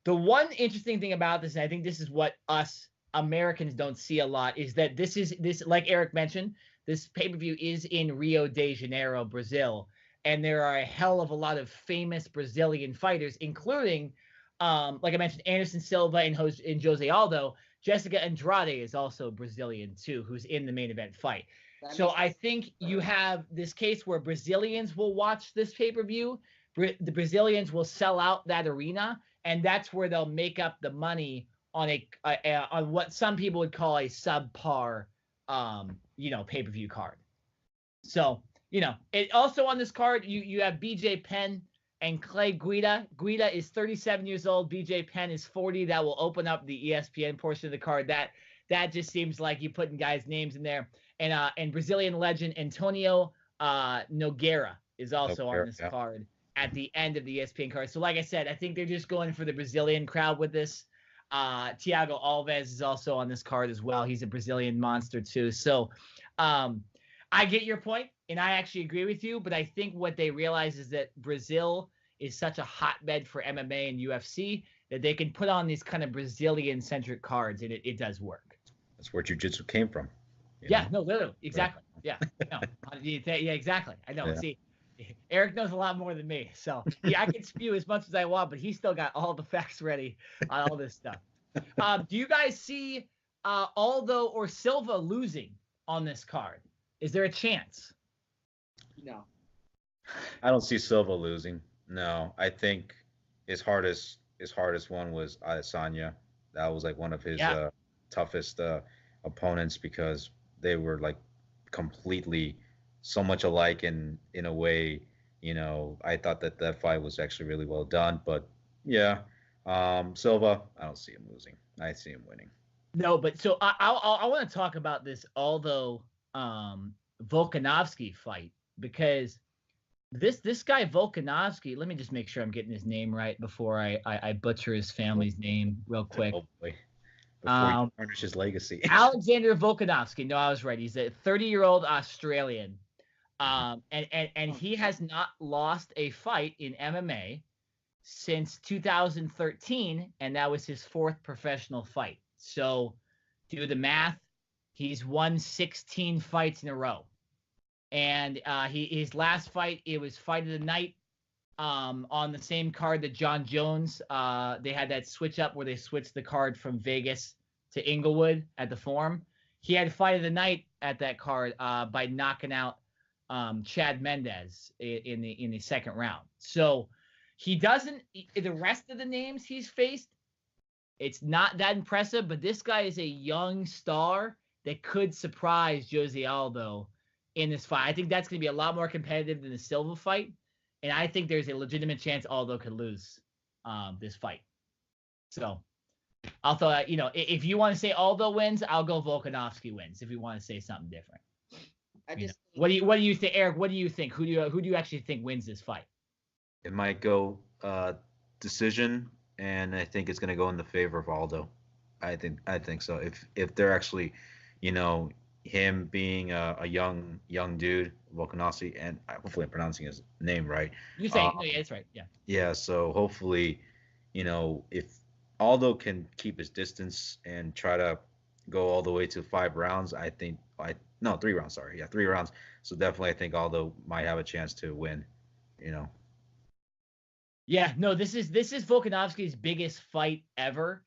the one interesting thing about this, and I think this is what us Americans don't see a lot, is that this, like Eric mentioned, this pay-per-view is in Rio de Janeiro, Brazil. And there are a hell of a lot of famous Brazilian fighters, including, like I mentioned, Anderson Silva and Jose Aldo. Jessica Andrade is also Brazilian too, who's in the main event fight. So I think you have this case where Brazilians will watch this pay-per-view. The Brazilians will sell out that arena, and that's where they'll make up the money on on what some people would call a subpar, pay-per-view card. So, it also on this card, you have BJ Penn and Clay Guida. Guida is 37 years old. BJ Penn is 40. That will open up the ESPN portion of the card. That just seems like you putting guys' names in there. And Brazilian legend Antonio Nogueira is also on this card at the end of the ESPN card. So like I said, I think they're just going for the Brazilian crowd with this. Thiago Alves is also on this card as well. He's a Brazilian monster too. So I get your point, and I actually agree with you, but I think what they realize is that Brazil is such a hotbed for MMA and UFC that they can put on these kind of Brazilian-centric cards, and it does work. That's where jiu-jitsu came from. Yeah, no, literally. Exactly. Yeah. No. Yeah, exactly. I know. Yeah. See, Eric knows a lot more than me. So, yeah, I can spew as much as I want, but he's still got all the facts ready on all this stuff. Do you guys see Aldo or Silva losing on this card? Is there a chance? No. I don't see Silva losing. No. I think his hardest one was Adesanya. That was like one of his toughest opponents because they were like completely so much alike in a way, I thought that fight was actually really well done, but yeah, Silva, I don't see him losing. I see him winning. No, but so I want to talk about this Aldo Volkanovski fight because this guy Volkanovski, let me just make sure I'm getting his name right before I butcher his family's name real quick. Oh boy. Before he tarnish his legacy. Alexander Volkanovski. No, I was right. He's a 30-year-old Australian. And he has not lost a fight in MMA since 2013, and that was his 4th professional fight. So do the math. He's won 16 fights in a row. And his last fight, it was fight of the night on the same card that John Jones, they had that switch up where they switched the card from Vegas to Inglewood at the Forum. He had fight of the night at that card by knocking out Chad Mendez in the second round. So he doesn't, the rest of the names he's faced, it's not that impressive, but this guy is a young star that could surprise Jose Aldo in this fight. I think that's going to be a lot more competitive than the Silva fight. And I think there's a legitimate chance Aldo could lose this fight. So I'll throw that, if you want to say Aldo wins, I'll go Volkanovski wins if you want to say something different. What do you think, Eric? What do you think? Who do you actually think wins this fight? It might go decision, and I think it's going to go in the favor of Aldo. I think so. If they're actually, him being a young dude, Volkanovski, and hopefully I'm pronouncing his name right. You say no, yeah, it's right. Yeah. Yeah. So hopefully, if Aldo can keep his distance and try to go all the way to 5 rounds, 3 rounds. Sorry, yeah, 3 rounds. So definitely, I think Aldo might have a chance to win. Yeah. No, this is Volkanovski's biggest fight ever.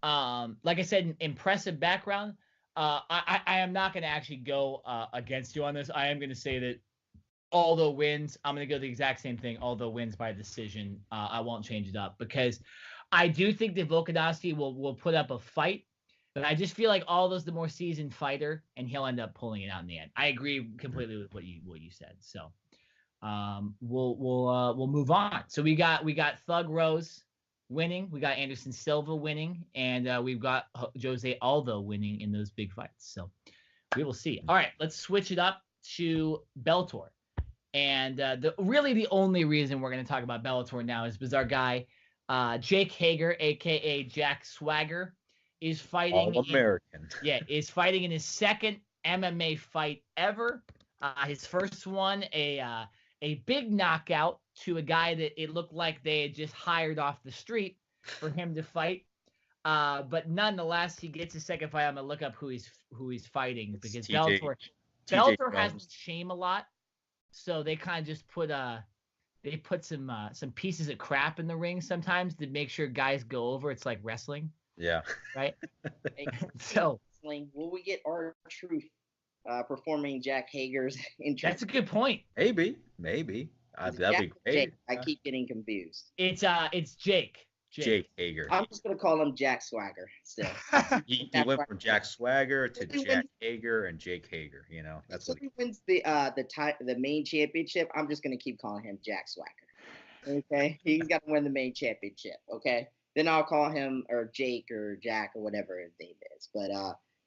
Like I said, impressive background. I am not going to actually go against you on this. I am going to say that Aldo wins. I'm going to go the exact same thing. Aldo wins by decision. I won't change it up because I do think that Volkanovski will put up a fight, but I just feel like Aldo's the more seasoned fighter, and he'll end up pulling it out in the end. I agree completely with what you said. So we'll move on. So we got Thug Rose winning, we got Anderson Silva winning, and we've got Jose Aldo winning in those big fights. So we will see. All right, let's switch it up to Bellator. And the only reason we're going to talk about Bellator now is because our guy Jake Hager, aka Jack Swagger, is fighting. All-American. Is fighting in his 2nd MMA fight ever. His first one, a big knockout to a guy that it looked like they had just hired off the street for him to fight. But nonetheless, he gets his second fight. I'm gonna look up who he's fighting because Bellator has shame a lot, so they kind of just put some pieces of crap in the ring sometimes to make sure guys go over. It's like wrestling. Yeah. Right. So will we get R-Truth performing Jack Hager's intro? That's a good point. Maybe. That'd be great. Jake. I keep getting confused. It's Jake Hager. I'm just gonna call him Jack Swagger still. He went from Jack Swagger to Jack Hager and Jake Hager. That's if he wins the main championship, I'm just gonna keep calling him Jack Swagger. Okay, he's got to win the main championship. Okay, then I'll call him or Jake or Jack or whatever his name is. But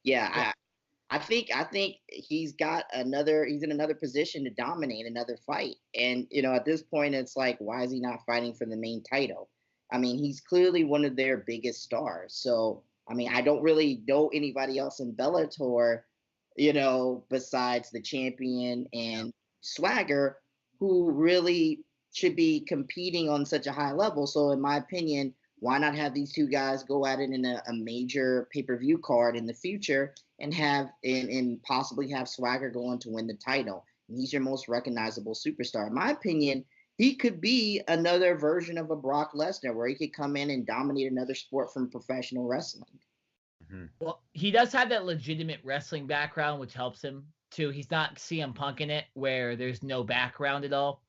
yeah. I think he's got another. He's in another position to dominate another fight. And at this point, it's like, why is he not fighting for the main title? I mean, he's clearly one of their biggest stars. So, I mean, I don't really know anybody else in Bellator, besides the champion and Swagger, who really should be competing on such a high level. So, in my opinion, why not have these two guys go at it in a major pay-per-view card in the future and possibly have Swagger go on to win the title? And he's your most recognizable superstar. In my opinion, he could be another version of a Brock Lesnar where he could come in and dominate another sport from professional wrestling. Mm-hmm. Well, he does have that legitimate wrestling background, which helps him too. He's not CM Punk in it where there's no background at all.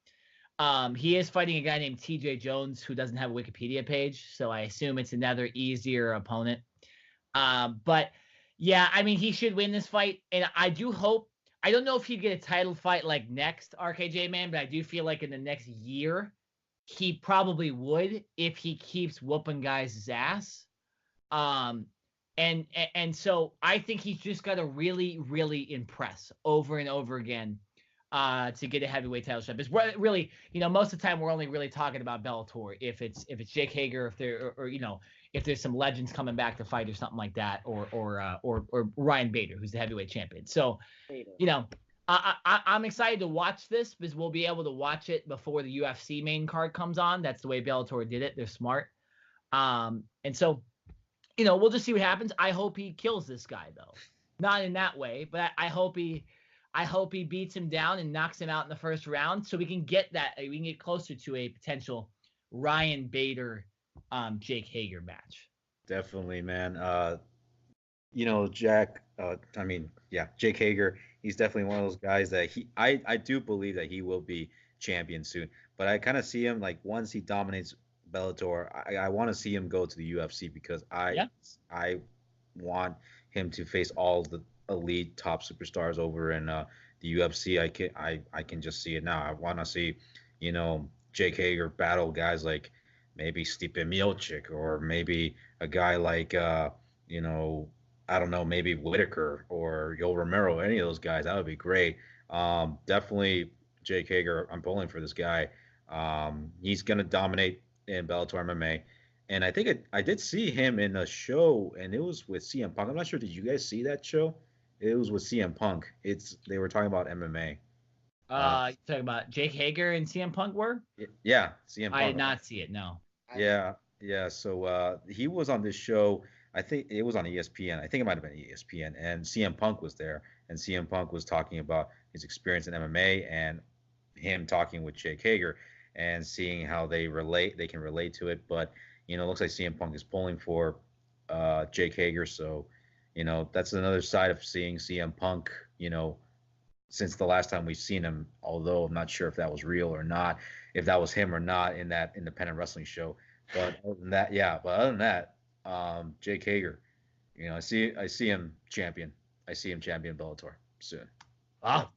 He is fighting a guy named TJ Jones who doesn't have a Wikipedia page, so I assume it's another easier opponent. But yeah, I mean, he should win this fight, and I do hope. I don't know if he'd get a title fight like next, RKJ man, but I do feel like in the next year he probably would if he keeps whooping guys' ass. And so I think he's just got to really, really impress over and over again. To get a heavyweight title shot. It's really, most of the time we're only really talking about Bellator. If it's Jake Hager, if there or if there's some legends coming back to fight or something like that, or Ryan Bader, who's the heavyweight champion. So, I'm excited to watch this because we'll be able to watch it before the UFC main card comes on. That's the way Bellator did it. They're smart. And so, we'll just see what happens. I hope he kills this guy though, not in that way, but I hope he beats him down and knocks him out in the first round so we can get closer to a potential Ryan Bader, Jake Hager match. Definitely, man. Jake Hager, he's definitely one of those guys that I do believe that he will be champion soon. But I kind of see him like once he dominates Bellator, I want to see him go to the UFC because I want him to face all the elite top superstars over in the UFC. I can just see it now. I want to see, Jake Hager battle guys like maybe Stipe Miocic or maybe a guy like I don't know, maybe Whitaker or Yoel Romero, any of those guys. That would be great. Definitely Jake Hager. I'm pulling for this guy. He's gonna dominate in Bellator MMA. And I think I did see him in a show, and it was with CM Punk. I'm not sure. Did you guys see that show? It was with CM Punk. They were talking about MMA. You talking about Jake Hager and CM Punk were? Yeah, CM Punk. I did not see it. No. Yeah. So he was on this show. I think it was on ESPN. I think it might have been ESPN, and CM Punk was there, and CM Punk was talking about his experience in MMA and him talking with Jake Hager and seeing how they can relate to it. But it looks like CM Punk is pulling for Jake Hager. So, that's another side of seeing CM Punk, since the last time we've seen him, although I'm not sure if that was real or not, if that was him or not in that independent wrestling show. But other than that, Jake Hager, I see him champion. I see him champion Bellator soon. Wow.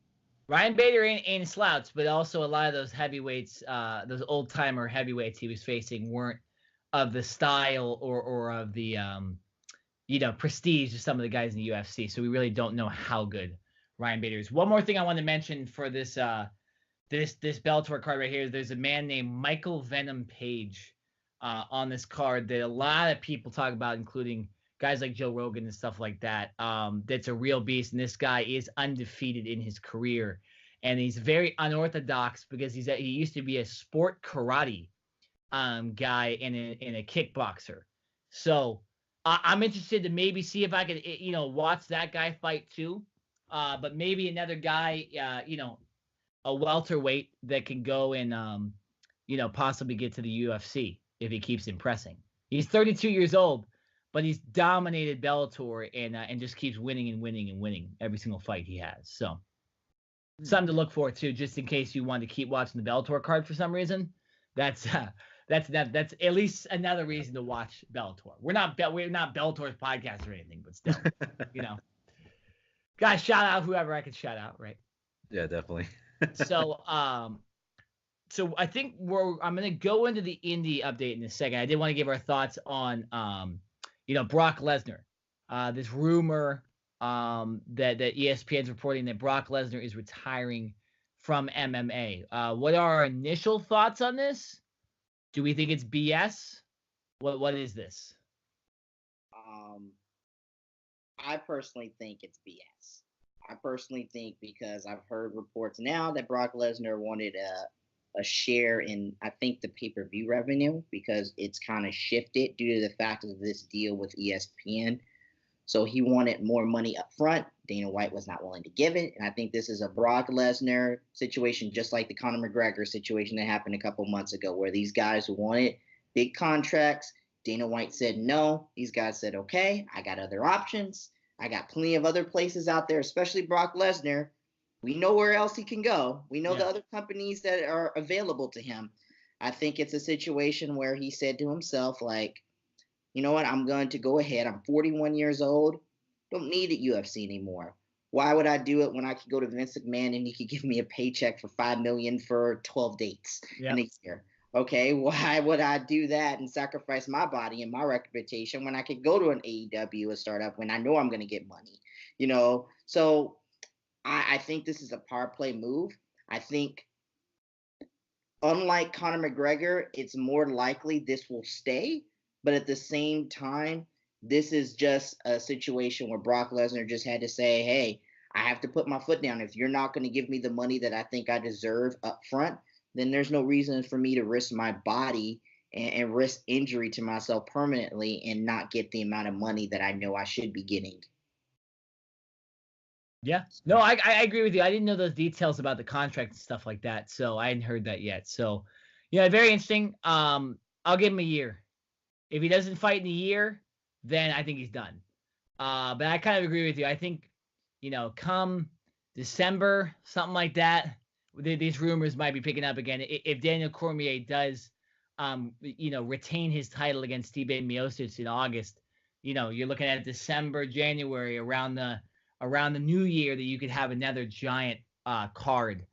Ryan Bader ain't a slouch, but also a lot of those heavyweights, those old timer heavyweights he was facing weren't of the style or of the prestige of some of the guys in the UFC. So we really don't know how good Ryan Bader is. One more thing I want to mention for this Bellator card right here. There's a man named Michael Venom Page on this card that a lot of people talk about, including guys like Joe Rogan and stuff like that. That's a real beast, and this guy is undefeated in his career, and he's very unorthodox because he used to be a sport karate guy and a kickboxer. So I'm interested to maybe see if I could watch that guy fight too. But maybe another guy, a welterweight that can go and possibly get to the UFC if he keeps impressing. He's 32 years old, but he's dominated Bellator and just keeps winning and winning and winning every single fight he has. So something to look forward to, just in case you want to keep watching the Bellator card for some reason. That's at least another reason to watch Bellator. We're not Bellator's podcast or anything, but still, Guys, shout out whoever I can shout out, right? Yeah, definitely. So, So I think I'm going to go into the indie update in a second. I did want to give our thoughts on, Brock Lesnar. This rumor that ESPN's reporting that Brock Lesnar is retiring from MMA. What are our initial thoughts on this? Do we think it's BS? What is this? I personally think it's BS. I personally think because I've heard reports now that Brock Lesnar wanted a share in, I think, the pay-per-view revenue because it's kind of shifted due to the fact of this deal with ESPN. So he wanted more money up front. Dana White was not willing to give it. And I think this is a Brock Lesnar situation, just like the Conor McGregor situation that happened a couple months ago, where these guys who wanted big contracts, Dana White said no. These guys said, okay, I got other options. I got plenty of other places out there, especially Brock Lesnar. We know where else he can go. We know the other companies that are available to him. I think it's a situation where he said to himself, like, you know what, I'm going to go ahead. I'm 41 years old. Don't need the UFC anymore. Why would I do it when I could go to Vince McMahon and he could give me a paycheck for $5 million for 12 dates in a year? Okay, why would I do that and sacrifice my body and my reputation when I could go to an AEW, a startup, when I know I'm going to get money? So I think this is a power play move. I think, unlike Conor McGregor, it's more likely this will stay. But at the same time, this is just a situation where Brock Lesnar just had to say, hey, I have to put my foot down. If you're not going to give me the money that I think I deserve up front, then there's no reason for me to risk my body and risk injury to myself permanently and not get the amount of money that I know I should be getting. Yeah. No, I agree with you. I didn't know those details about the contract and stuff like that, so I hadn't heard that yet. So, very interesting. I'll give him a year. If he doesn't fight in a year, then I think he's done. But I kind of agree with you. I think, come December, something like that, these rumors might be picking up again. If Daniel Cormier does, retain his title against Stipe Miocic in August, you're looking at December, January, around the new year that you could have another giant card,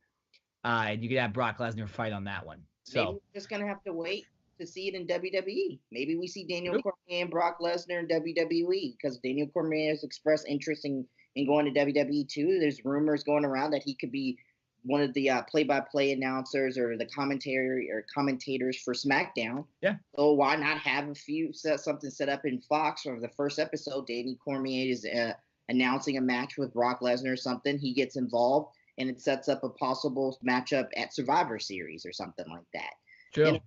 and you could have Brock Lesnar fight on that one. So maybe we're just gonna have to wait to see it in WWE. Maybe we see Daniel Cormier and Brock Lesnar in WWE because Daniel Cormier has expressed interest in going to WWE too. There's rumors going around that he could be one of the play-by-play announcers or the commentators for SmackDown. Yeah. So why not have something set up in Fox for the first episode? Daniel Cormier is announcing a match with Brock Lesnar or something. He gets involved and it sets up a possible matchup at Survivor Series or something like that. True.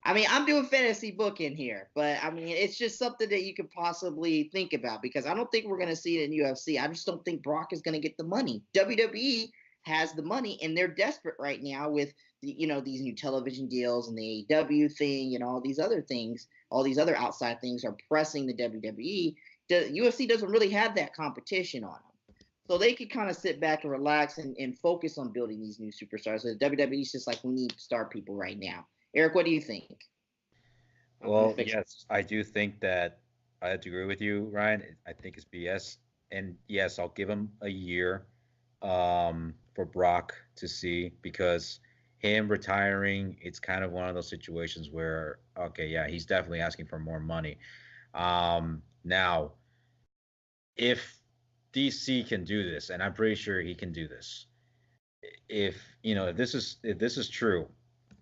I'm doing fantasy booking here, but it's just something that you could possibly think about because I don't think we're going to see it in UFC. I just don't think Brock is going to get the money. WWE has the money and they're desperate right now with these new television deals and the AEW thing and all these other things. All these other outside things are pressing the WWE. The UFC doesn't really have that competition on them. So they could kind of sit back and relax and focus on building these new superstars. So the WWE is just like, we need star people right now. Eric, what do you think? Well, yes, I do think that I have to agree with you, Ryan. I think it's BS. And yes, I'll give him a year for Brock to see because him retiring, it's kind of one of those situations where, okay, yeah, he's definitely asking for more money. Now, if DC can do this, and I'm pretty sure he can do this, if this is true,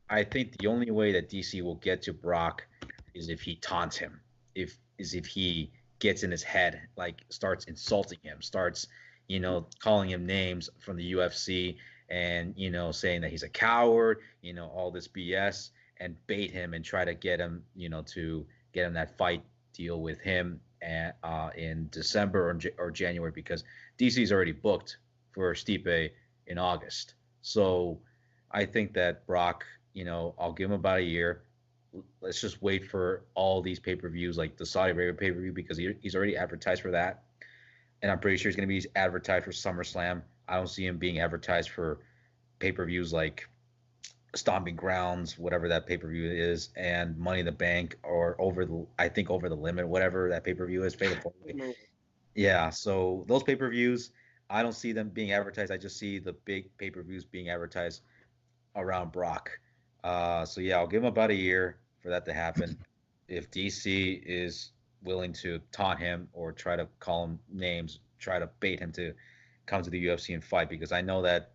I think the only way that DC will get to Brock is if he taunts him, if he gets in his head, like starts insulting him, starts calling him names from the UFC and saying that he's a coward, all this BS, and bait him and try to get him to get him that fight deal with him in December or January because DC's already booked for Stipe in August. So I think that Brock, I'll give him about a year. Let's just wait for all these pay-per-views like the Saudi Arabia pay-per-view because he's already advertised for that. And I'm pretty sure he's going to be advertised for SummerSlam. I don't see him being advertised for pay-per-views like Stomping Grounds, whatever that pay-per-view is, and Money in the Bank or Over the Limit, whatever that pay-per-view is. Yeah, so those pay-per-views, I don't see them being advertised. I just see the big pay-per-views being advertised around Brock. So yeah, I'll give him about a year for that to happen. If DC is willing to taunt him or try to call him names, try to bait him to come to the UFC and fight, because I know that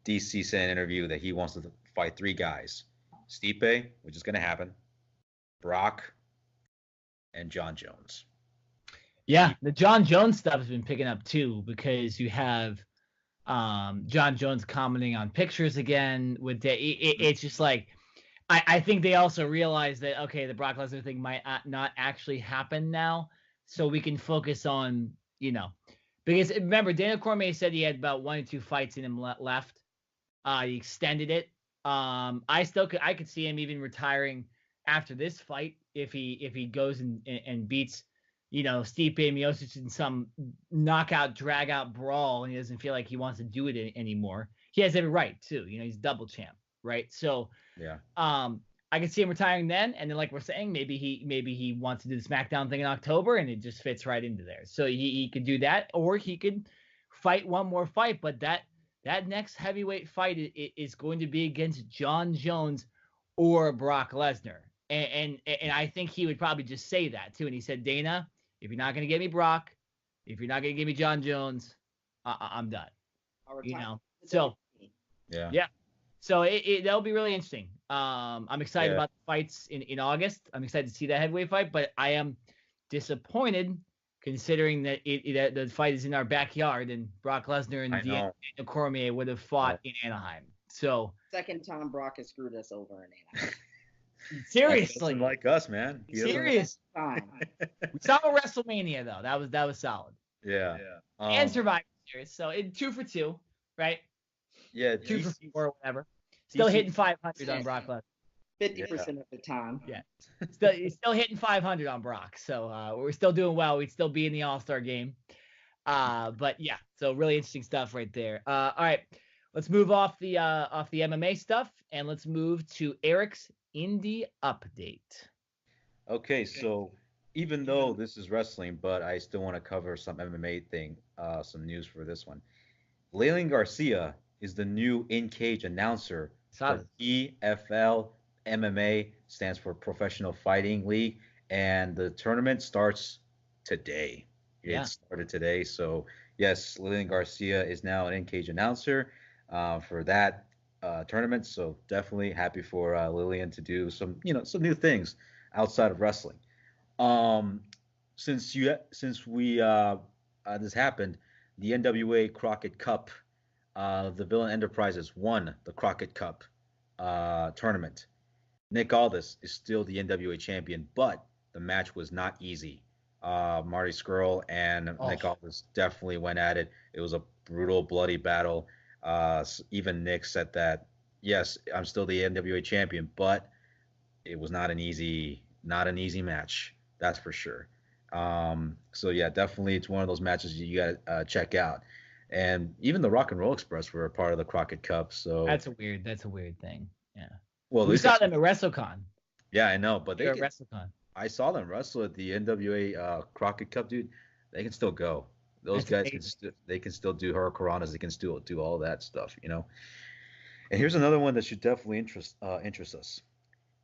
DC said in an interview that he wants to fight 3 guys: Stipe, which is going to happen, Brock, and John Jones. Yeah, the John Jones stuff has been picking up too, because you have John Jones commenting on pictures again with it's just like I think they also realize that, okay, the Brock Lesnar thing might not actually happen now, so we can focus on, because remember, Daniel Cormier said he had about 1 or 2 fights in him left. He extended it. I could see him even retiring after this fight if he goes and beats, Stipe Miocic in some knockout, drag-out brawl, and he doesn't feel like he wants to do it anymore. He has every right too. He's double champ, right? So yeah, I can see him retiring then, and then, like we're saying, maybe he wants to do the SmackDown thing in October, and it just fits right into there. So he could do that, or he could fight one more fight. But that next heavyweight fight is going to be against John Jones or Brock Lesnar, and I think he would probably just say that too. And he said, Dana, if you're not going to give me Brock, if you're not going to give me John Jones, I'm done. So yeah. So that'll be really interesting. I'm excited about the fights in August. I'm excited to see that heavyweight fight, but I am disappointed considering that the fight is in our backyard and Brock Lesnar and Daniel Cormier would have fought in Anaheim. So second time Brock has screwed us over in Anaheim. Seriously, like us, man. Serious time. We saw a WrestleMania though. That was solid. Yeah. And Survivor Series. So 2 for 2, right? Yeah. 2 for 4 or whatever. Still hitting 500 on Brock Lesnar. 50% of the time. Yeah. Still hitting 500 on Brock. So we're still doing well. We'd still be in the All-Star game. But yeah, so really interesting stuff right there. All right, let's move off the MMA stuff and let's move to Eric's indie update. Okay, so even though this is wrestling, but I still want to cover some MMA thing, some news for this one. Leland Garcia is the new in-cage announcer for PFL MMA, stands for Professional Fighting League, and the tournament starts today. It started today, so yes, Lillian Garcia is now an in-cage announcer for that tournament. So definitely happy for Lillian to do some new things outside of wrestling. Since this happened, the NWA Crockett Cup, the Villain Enterprises won the Crockett Cup tournament. Nick Aldis is still the NWA champion, but the match was not easy. Marty Scurll and Nick Aldis definitely went at it. It was a brutal, bloody battle. Even Nick said that, yes, I'm still the NWA champion, but it was not an easy match. That's for sure. So yeah, definitely it's one of those matches you gotta check out. And even the Rock and Roll Express were a part of the Crockett Cup. So that's a weird thing. Yeah. Well, we saw them at WrestleCon. Yeah, I know, but WrestleCon. I saw them wrestle at the NWA Crockett Cup, dude. They can still go. Those guys can still do hurricanranas. They can still do all that stuff, And here's another one that should definitely interest us.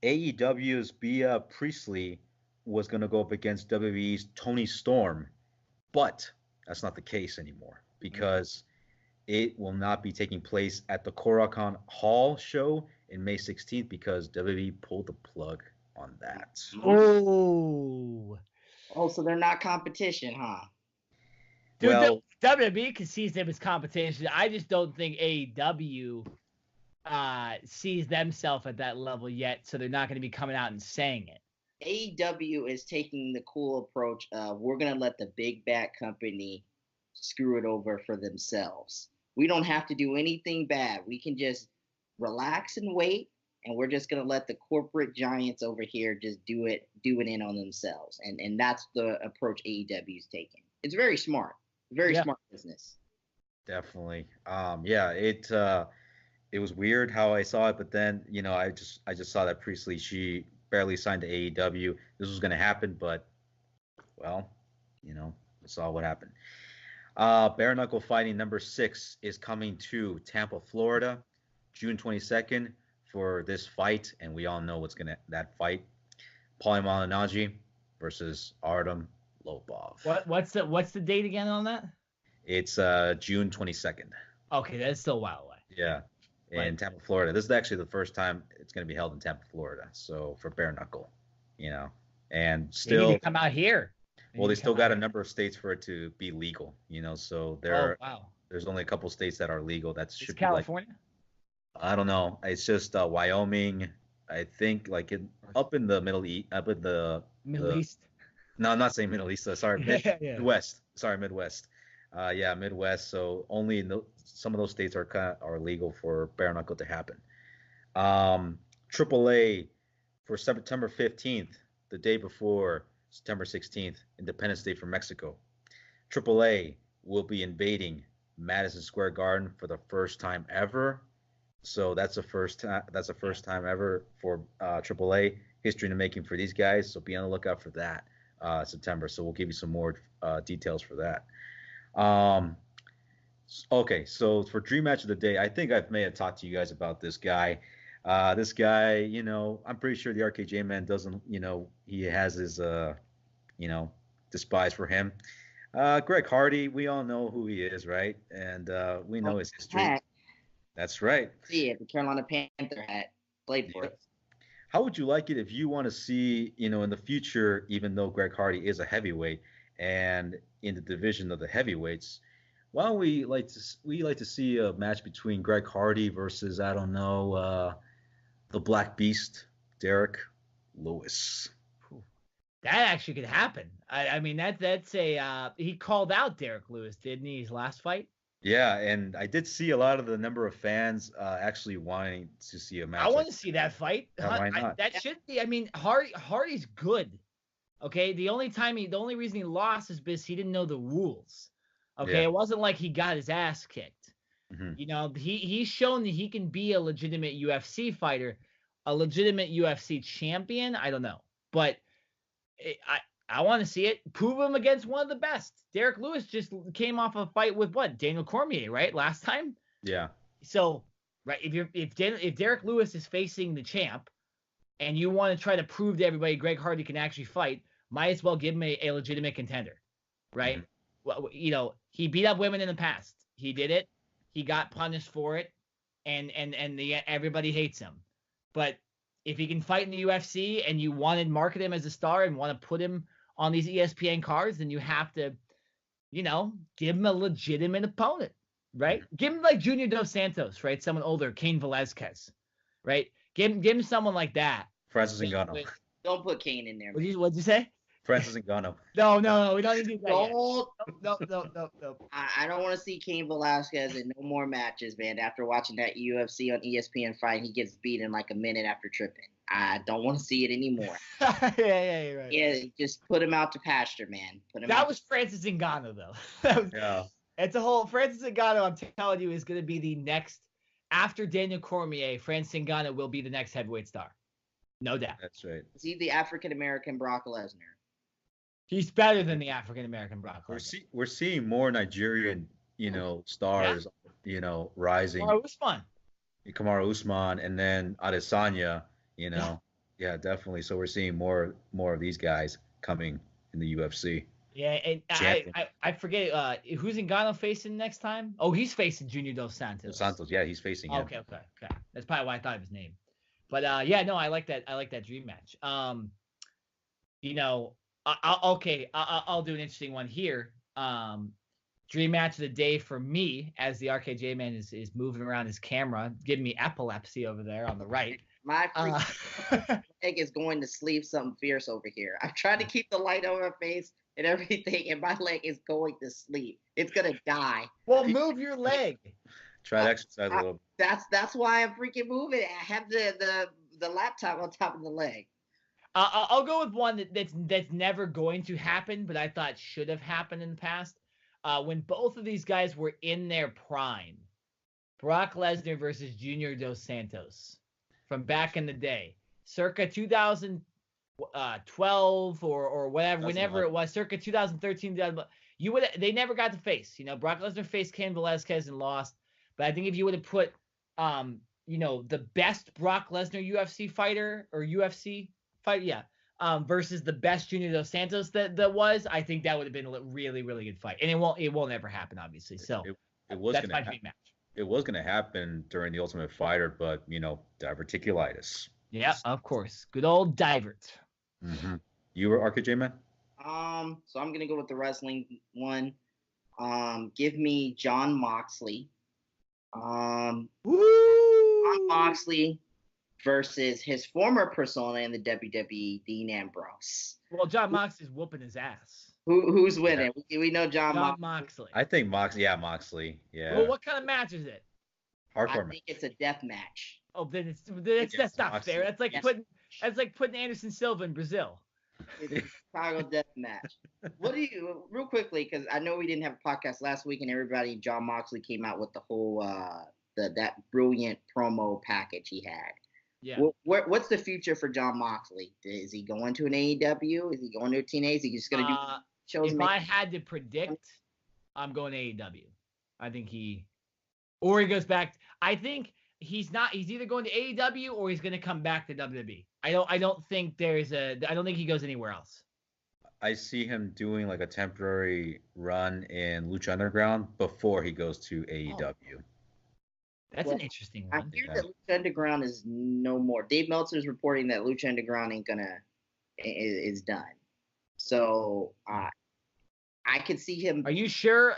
AEW's Bea Priestley was going to go up against WWE's Toni Storm, but that's not the case anymore because it will not be taking place at the Korakuen Hall show in May 16th because WWE pulled the plug on that. Oh, so they're not competition, huh? Dude, well, WWE sees them as competition. I just don't think AEW sees themselves at that level yet, so they're not going to be coming out and saying it. AEW is taking the cool approach of we're going to let the big bad company screw it over for themselves. We don't have to do anything bad. We can just relax and wait, and we're just going to let the corporate giants over here just do it in on themselves. And that's the approach AEW is taking. It's very smart. Very smart business. Definitely. It was weird how I saw it, but then, I just saw that Priestley, she barely signed to AEW. This was going to happen, but, well, we saw what happened. Bare Knuckle Fighting number 6 is coming to Tampa, Florida. June 22nd for this fight, and we all know that fight. Paulie Malignaggi versus Artem Lobov. What's the date again on that? It's June 22nd. Okay, that's still a while away. Yeah, in Tampa, Florida. This is actually the first time it's going to be held in Tampa, Florida. So for bare knuckle, and still they need to come out here. Well, they still got a number of states for it to be legal, so there's only a couple states that are legal. That should be California. I don't know. It's just Wyoming. I think up in the Middle East, Middle East. No, I'm not saying Middle East. Sorry, Midwest. Sorry, Midwest. Midwest. So only some of those states are legal for bare knuckle to happen. AAA for September 15th, the day before September 16th, Independence Day for Mexico. AAA will be invading Madison Square Garden for the first time ever. So that's the first time. That's the first time ever for AAA, history in the making for these guys. So be on the lookout for that September. So we'll give you some more details for that. Okay, so for dream match of the day, I think I may have talked to you guys about this guy. This guy, I'm pretty sure the RKJ man doesn't, he has his, despise for him. Greg Hardy, we all know who he is, right? And we know his history. Hat. That's right. See it, the Carolina Panther hat. Played for it. How would you like it if you want to see, in the future, even though Greg Hardy is a heavyweight and in the division of the heavyweights, why don't we like to see a match between Greg Hardy versus, I don't know, the Black Beast, Derek Lewis. That actually could happen. I mean, that's he called out Derek Lewis, didn't he, his last fight? Yeah, and I did see a lot of the number of fans actually wanting to see a match. I want to see that fight. Why not? That should be. I mean, Hardy's good. Okay, the only reason he lost is because he didn't know the rules. Okay, It wasn't like he got his ass kicked. Mm-hmm. He's shown that he can be a legitimate UFC fighter, a legitimate UFC champion. I don't know, but I want to see it. Prove him against one of the best. Derek Lewis just came off a fight with Daniel Cormier, right? Last time. Yeah. So, right, if Derek Lewis is facing the champ, and you want to try to prove to everybody Greg Hardy can actually fight, might as well give him a legitimate contender, right? Mm-hmm. Well, he beat up women in the past. He did it. He got punished for it, and everybody hates him. But if he can fight in the UFC and you want to market him as a star and want to put him on these ESPN cards, then you have to, give him a legitimate opponent, right? Give him like Junior Dos Santos, right? Someone older, Cain Velasquez, right? Give him someone like that. Francis Ngannou. Don't put Cain in there. What'd you say? Francis Ngannou. No, we don't need to do that. No. I don't want to see Cain Velasquez in no more matches, man. After watching that UFC on ESPN fight, he gets beat in like a minute after tripping. I don't want to see it anymore. Yeah, you're right. Yeah, just put him out to pasture, man. That was Francis Ngannou, though. Yeah. It's a whole Francis Ngannou. I'm telling you, is going to be the next after Daniel Cormier. Francis Ngannou will be the next heavyweight star, no doubt. That's right. Is he the African American Brock Lesnar? He's better than the African American Brock Lesnar. We're seeing more Nigerian, stars, rising. Kamaru Usman, and then Adesanya. Yeah, definitely. So we're seeing more of these guys coming in the UFC. Yeah, and I forget who's Ngannou facing next time. Oh, he's facing Junior Dos Santos. Yeah, he's facing him. Okay. That's probably why I thought of his name. But yeah, no, I like that. I like that dream match. I'll do an interesting one here. Dream match of the day for me, as the RKJ man is moving around his camera, giving me epilepsy over there on the right. My leg is going to sleep something fierce over here. I'm trying to keep the light on my face and everything, and my leg is going to sleep. It's gonna die. Well, move your leg. Try to exercise a little. That's why I'm freaking moving. I have the laptop on top of the leg. I'll go with one that's never going to happen, but I thought should have happened in the past. When both of these guys were in their prime, Brock Lesnar versus Junior Dos Santos from back in the day, circa 2012 or whatever, whenever it was, circa 2013. They never got to face. Brock Lesnar faced Cain Velasquez and lost. But I think if you would have put the best Brock Lesnar UFC fighter or UFC fight, versus the best Junior Dos Santos that was, I think that would have been a really, really good fight. And it won't ever happen, obviously. So it was that's gonna my dream match. It was gonna happen during the Ultimate Fighter, but diverticulitis. Yeah, of course. Good old Divert. Mm-hmm. You were RKJ man? So I'm gonna go with the wrestling one. Give me Jon Moxley. Jon Moxley versus his former persona in the WWE, Dean Ambrose. Well, Jon Moxley's whooping his ass. Who's winning? Yeah. We know Jon Moxley. I think Moxley. Yeah, Moxley. Yeah. Well, what kind of match is it? Hardcore match. It's a death match. Oh, then that's not Moxley. Fair. That's like putting Anderson Silva in Brazil. It's a Chicago death match. What do you, real quickly, because I know we didn't have a podcast last week, and Jon Moxley came out with the whole that brilliant promo package he had. Yeah. What's the future for Jon Moxley? Is he going to an AEW? Is he going to a TNA? Is he just going to do shows? If I had to predict, I'm going to AEW. I think he goes back. I think he's either going to AEW or he's going to come back to WWE. I don't think he goes anywhere else. I see him doing like a temporary run in Lucha Underground before he goes to AEW. That's an interesting one. I hear that Lucha Underground is no more. Dave Meltzer is reporting that Lucha Underground is done. So I could see him. Are you sure?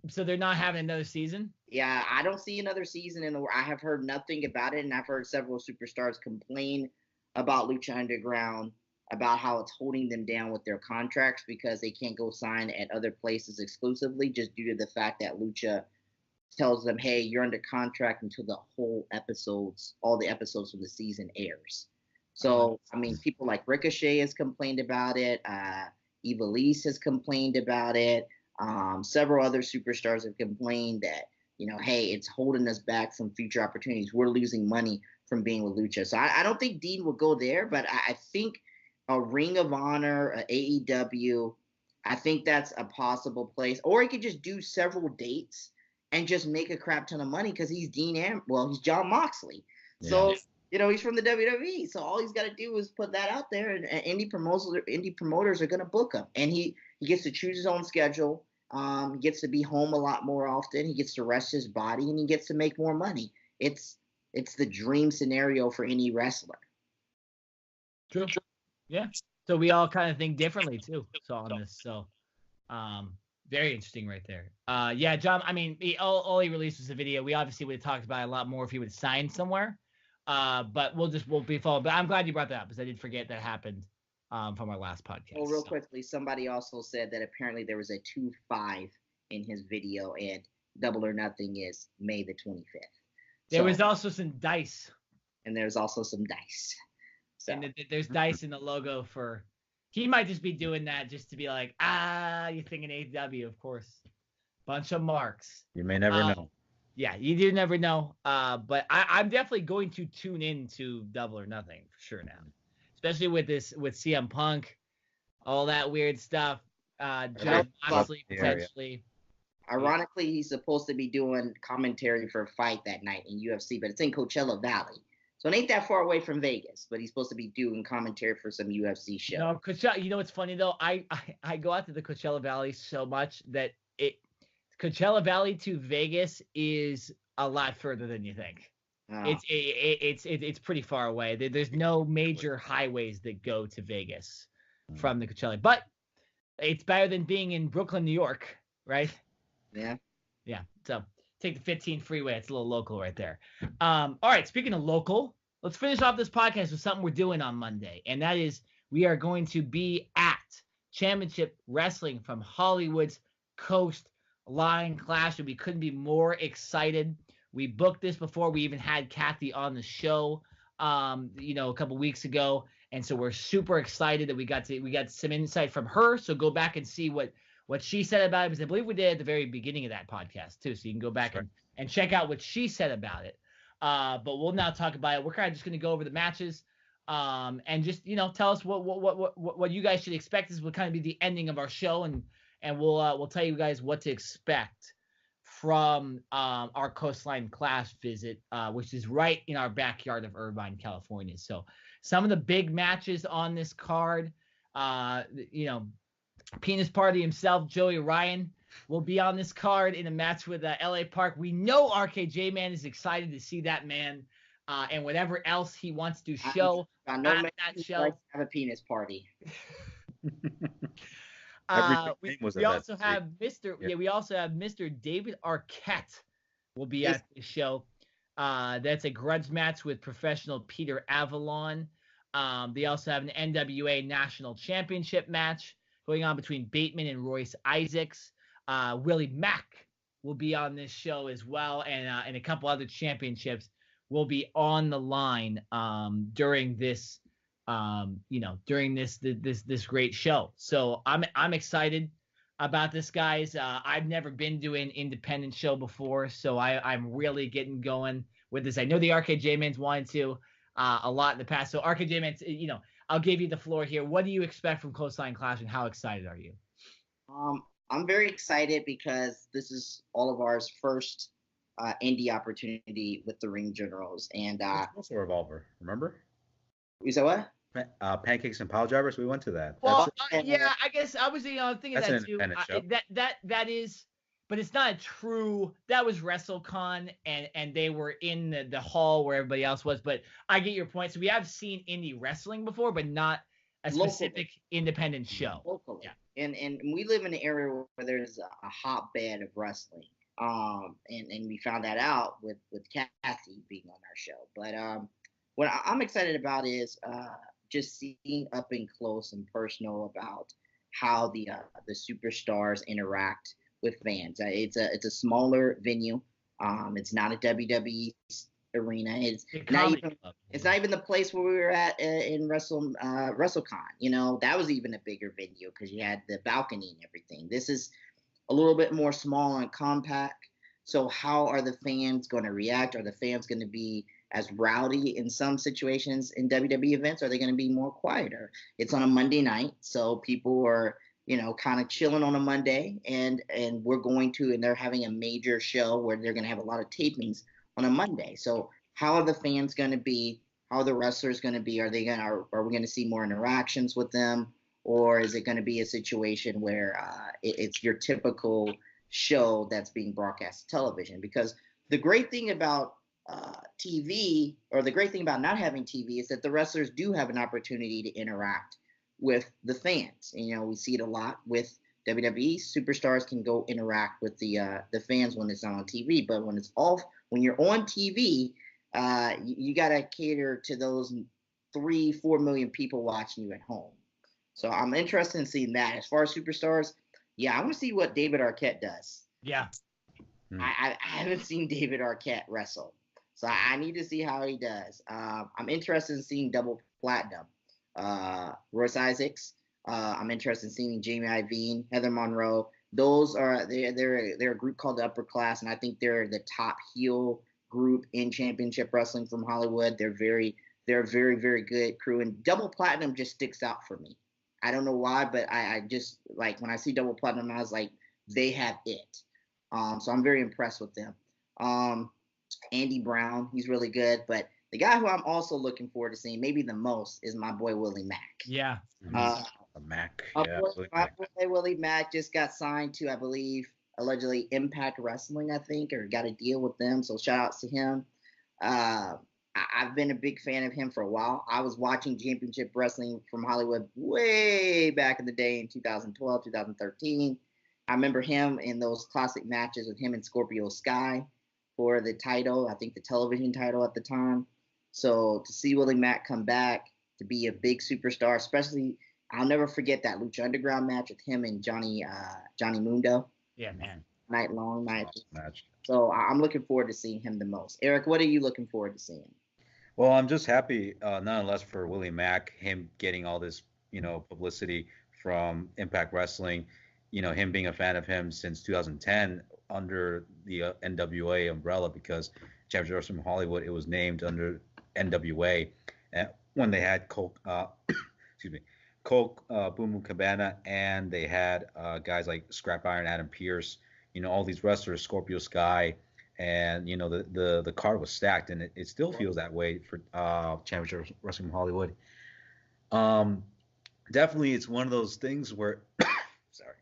So they're not having another season? Yeah, I don't see another season I have heard nothing about it, and I've heard several superstars complain about Lucha Underground, about how it's holding them down with their contracts because they can't go sign at other places exclusively, just due to the fact that Lucha tells them, hey, you're under contract until all the episodes from the season airs. So, I mean, people like Ricochet has complained about it. Ivelisse has complained about it. Several other superstars have complained that, hey, it's holding us back from future opportunities. We're losing money from being with Lucha. So I don't think Dean will go there, but I think a Ring of Honor, a AEW, I think that's a possible place. Or he could just do several dates and just make a crap ton of money because he's he's Jon Moxley. Yeah. So, he's from the WWE. So all he's got to do is put that out there, and indie promoters are going to book him. And he gets to choose his own schedule. He gets to be home a lot more often. He gets to rest his body, and he gets to make more money. It's the dream scenario for any wrestler. True. Yeah. So we all kind of think differently too. So on this. So, very interesting right there. Yeah, John, I mean, all he released was a video. We obviously would have talked about it a lot more if he would have signed somewhere. But we'll be followed. But I'm glad you brought that up because I did forget that happened from our last podcast. Well, real quickly, somebody also said that apparently there was a 2-5 in his video, and Double or Nothing is May the 25th. There was also some dice. And there's also some dice. So. And there's dice in the logo for. He might just be doing that just to be like, you're thinking AEW, of course. Bunch of marks. You may never know. Yeah, you do never know. But I'm definitely going to tune into Double or Nothing for sure now. Especially with CM Punk, all that weird stuff. Jon Moxley potentially. Ironically, he's supposed to be doing commentary for a fight that night in UFC, but it's in Coachella Valley. So it ain't that far away from Vegas, but he's supposed to be doing commentary for some UFC show. No, Coachella. You know what's funny though? I go out to the Coachella Valley so much that Coachella Valley to Vegas is a lot further than you think. Oh. It's pretty far away. There's no major highways that go to Vegas from the Coachella, but it's better than being in Brooklyn, New York, right? Yeah. Yeah. So take the 15 freeway. It's a little local right there. All right. Speaking of local, let's finish off this podcast with something we're doing on Monday. And that is we are going to be at Championship Wrestling from Hollywood's Coastline Clash. And we couldn't be more excited. We booked this before we even had Kathy on the show, a couple weeks ago. And so we're super excited that we got some insight from her. So go back and see what she said about it, because I believe we did at the very beginning of that podcast too. So you can go back and check out what she said about it. But we'll now talk about it. We're kind of just going to go over the matches, and just tell us what you guys should expect. This will kind of be the ending of our show, and we'll tell you guys what to expect from our Coastline Clash visit, which is right in our backyard of Irvine, California. So some of the big matches on this card, Penis Party himself, Joey Ryan, will be on this card in a match with LA Park. We know RKJ Man is excited to see that man and whatever else he wants to show at that show. Like have a penis party. We also have Mr. David Arquette will be at the show. That's a grudge match with professional Peter Avalon. They also have an NWA National Championship match going on between Bateman and Royce Isaacs. Willie Mack will be on this show as well, and a couple other championships will be on the line during this this great show. So I'm excited about this, guys. I've never been to an independent show before, so I'm really getting going with this. I know the RKJ Man's wanted to a lot in the past. So RKJ Man's, I'll give you the floor here. What do you expect from Coastline Clash, and how excited are you? I'm very excited because this is all of ours first indie opportunity with the Ring Generals, and it's also a Revolver. Remember? You said what? Pancakes and Pile Drivers. We went to that. Well, yeah, I guess I was thinking that's that too. Show. That is, but it's not a true. That was WrestleCon, and they were in the hall where everybody else was. But I get your point. So we have seen indie wrestling before, but not a specific independent show. Locally. Yeah. And we live in an area where there's a hotbed of wrestling. And we found that out with Kathy being on our show. But what I'm excited about is just seeing up and close and personal about how the superstars interact with fans. It's a smaller venue. It's not a WWE arena. It's not even the place where we were at in WrestleCon. That was even a bigger venue because you had the balcony and everything. This is a little bit more small and compact. So how are the fans going to react? Are the fans going to be as rowdy in some situations in WWE events? Are they going to be more quieter? It's on a Monday night, so people are, kind of chilling on a Monday, and they're having a major show where they're going to have a lot of tapings on a Monday. So how are the fans going to be? How are the wrestlers going to be? Are we going to see more interactions with them? Or is it going to be a situation where it's your typical show that's being broadcast to television? Because the great thing about TV, or the great thing about not having TV, is that the wrestlers do have an opportunity to interact with the fans. And, we see it a lot with WWE. Superstars can go interact with the fans when it's not on TV. But when you're on TV, you got to cater to those 3-4 million people watching you at home. So I'm interested in seeing that. As far as superstars, yeah, I want to see what David Arquette does. Yeah. I haven't seen David Arquette wrestle. So I need to see how he does. I'm interested in seeing Double Platinum. Royce Isaacs. I'm interested in seeing Jamie Iovine, Heather Monroe. Those are they're a group called the Upper Class, and I think they're the top heel group in championship wrestling from Hollywood. They're a very, very good crew, and Double Platinum just sticks out for me. I don't know why, but I just, like, when I see Double Platinum, I was like, they have it. So I'm very impressed with them. Andy Brown, he's really good, but the guy who I'm also looking forward to seeing maybe the most is my boy Willie Mack. Yeah. Mack. My boy Willie Mack just got signed to, I believe, allegedly Impact Wrestling, I think, or got a deal with them. So shout outs to him. I've been a big fan of him for a while. I was watching Championship Wrestling from Hollywood way back in the day in 2012, 2013. I remember him in those classic matches with him and Scorpio Sky for the title, I think the television title at the time. So to see Willie Mack come back, to be a big superstar, especially, I'll never forget that Lucha Underground match with him and Johnny Mundo. Yeah, man. Night-long match. So I'm looking forward to seeing him the most. Eric, what are you looking forward to seeing? Well, I'm just happy, nonetheless, for Willie Mack, him getting all this, publicity from Impact Wrestling, him being a fan of him since 2010 under the NWA umbrella, because Championship Wrestling from Hollywood, it was named under NWA when they had Coke Boom Boom Cabana, and they had guys like Scrap Iron, Adam Pearce, all these wrestlers, Scorpio Sky, and the card was stacked, and it still feels that way for Championship Wrestling from Hollywood. Definitely, it's one of those things where, sorry,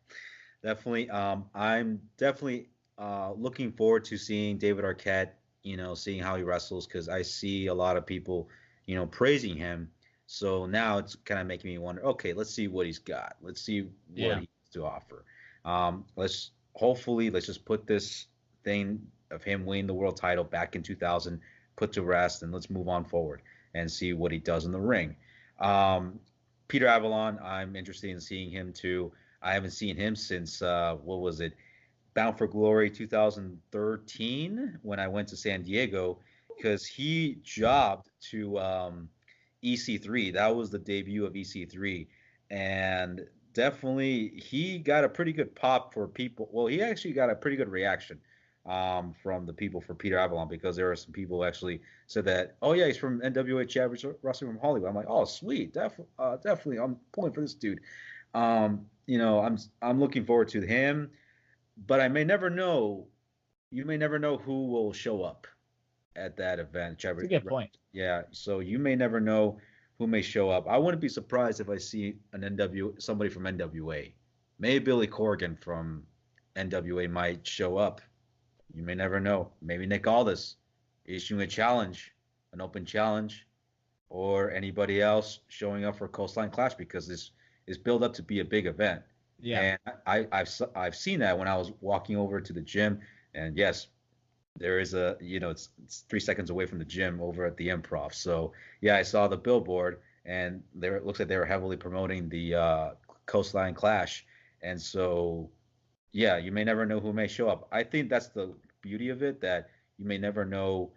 definitely, I'm definitely looking forward to seeing David Arquette, seeing how he wrestles, because I see a lot of people, praising him. So now it's kind of making me wonder, okay, let's see what he's got. Let's see what he has to offer. Let's just put this thing of him winning the world title back in 2000 put to rest, and let's move on forward and see what he does in the ring. Peter Avalon, I'm interested in seeing him too. I haven't seen him since what was it, Bound for Glory 2013, when I went to San Diego, because he jobbed to EC3. That was the debut of EC3, and definitely he got a pretty good pop for people. Well, he actually got a pretty good reaction from the people for Peter Avalon, because there are some people who actually said that, oh yeah, he's from NWA Championship Wrestling from Hollywood. I'm like, oh sweet, definitely, I'm pulling for this dude. I'm looking forward to him, but I may never know. You may never know who will show up at that event. That's a good point. Yeah, so you may never know who may show up. I wouldn't be surprised if I see somebody from NWA. Maybe Billy Corgan from NWA might show up. You may never know. Maybe Nick Aldis issuing a challenge, an open challenge, or anybody else showing up for Coastline Clash, because this is built up to be a big event. Yeah. And I've seen that when I was walking over to the gym, and yes, there is it's 3 seconds away from the gym over at the Improv. So yeah, I saw the billboard, and it looks like they were heavily promoting the Coastline Clash, and so yeah, you may never know who may show up. I think that's the beauty of it, that you may never know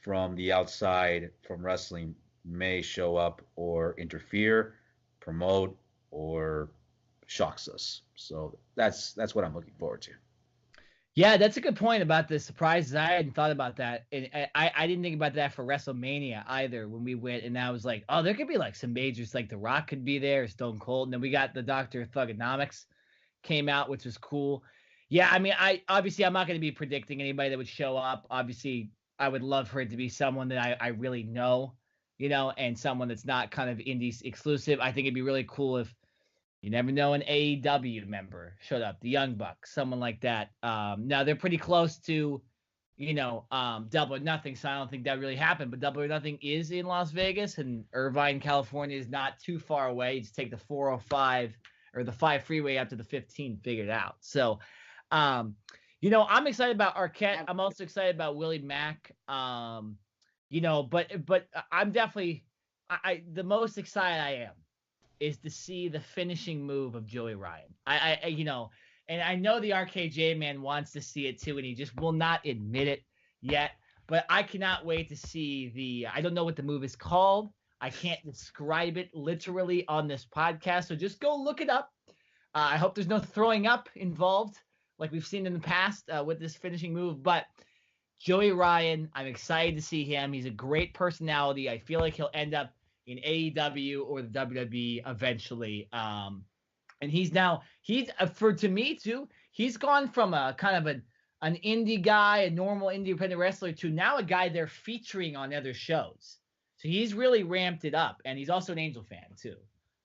from the outside from wrestling may show up or interfere, promote, or shocks us. So that's what I'm looking forward to. Yeah, that's a good point about the surprises. I hadn't thought about that. And I didn't think about that for WrestleMania either when we went. And I was like, oh, there could be like some majors, like The Rock could be there, Stone Cold. And then we got the Dr. Thugonomics came out, which was cool. Yeah, I mean, I'm not going to be predicting anybody that would show up. Obviously, I would love for it to be someone that I really know, and someone that's not kind of indie exclusive. I think it'd be really cool if, you never know, an AEW member showed up, the Young Bucks, someone like that. Now they're pretty close to, Double or Nothing, so I don't think that really happened. But Double or Nothing is in Las Vegas, and Irvine, California is not too far away. You just take the 405 or the 5 freeway up to the 15, figure it out. So, I'm excited about Arquette. I'm also excited about Willie Mack. But I'm definitely the most excited I am is to see the finishing move of Joey Ryan. And I know the RKJ man wants to see it too, and he just will not admit it yet. But I cannot wait to see I don't know what the move is called. I can't describe it literally on this podcast, so just go look it up. I hope there's no throwing up involved like we've seen in the past with this finishing move. But Joey Ryan, I'm excited to see him. He's a great personality. I feel like he'll end up in AEW or the WWE eventually. And to me too, he's gone from a kind of an indie guy, a normal independent wrestler, to now a guy they're featuring on other shows. So he's really ramped it up, and he's also an Angel fan too.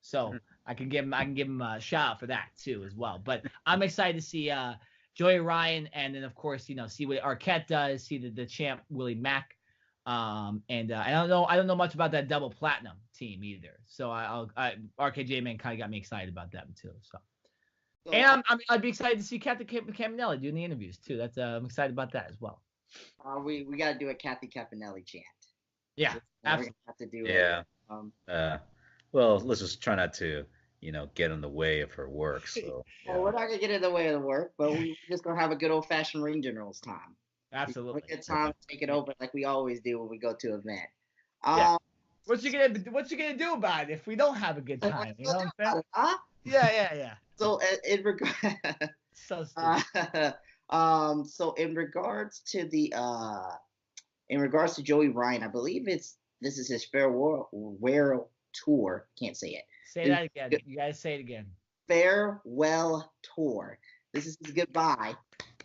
So I can give him a shout out for that too as well. But I'm excited to see Joey Ryan, and then of course see what Arquette does, see the champ Willie Mack. I don't know much about that double platinum team either. So RKJ man kind of got me excited about them too. So and I'd be excited to see Kathy Campanelli doing the interviews too. That's I'm excited about that as well. We got to do a Kathy Campanelli chant. Yeah, absolutely. Have to do it. Well, let's just try not to get in the way of her work. So well, we're not gonna get in the way of the work, but we're just gonna have a good old fashioned ring generals time. Absolutely. A good time to take it over like we always do when we go to an event. Yeah. What you gonna do about it if we don't have a good time? You know what I'm saying? Huh? Yeah. So in regards to Joey Ryan, I believe this is his farewell tour. Can't say it. Say that again. You gotta say it again. Farewell tour. This is his goodbye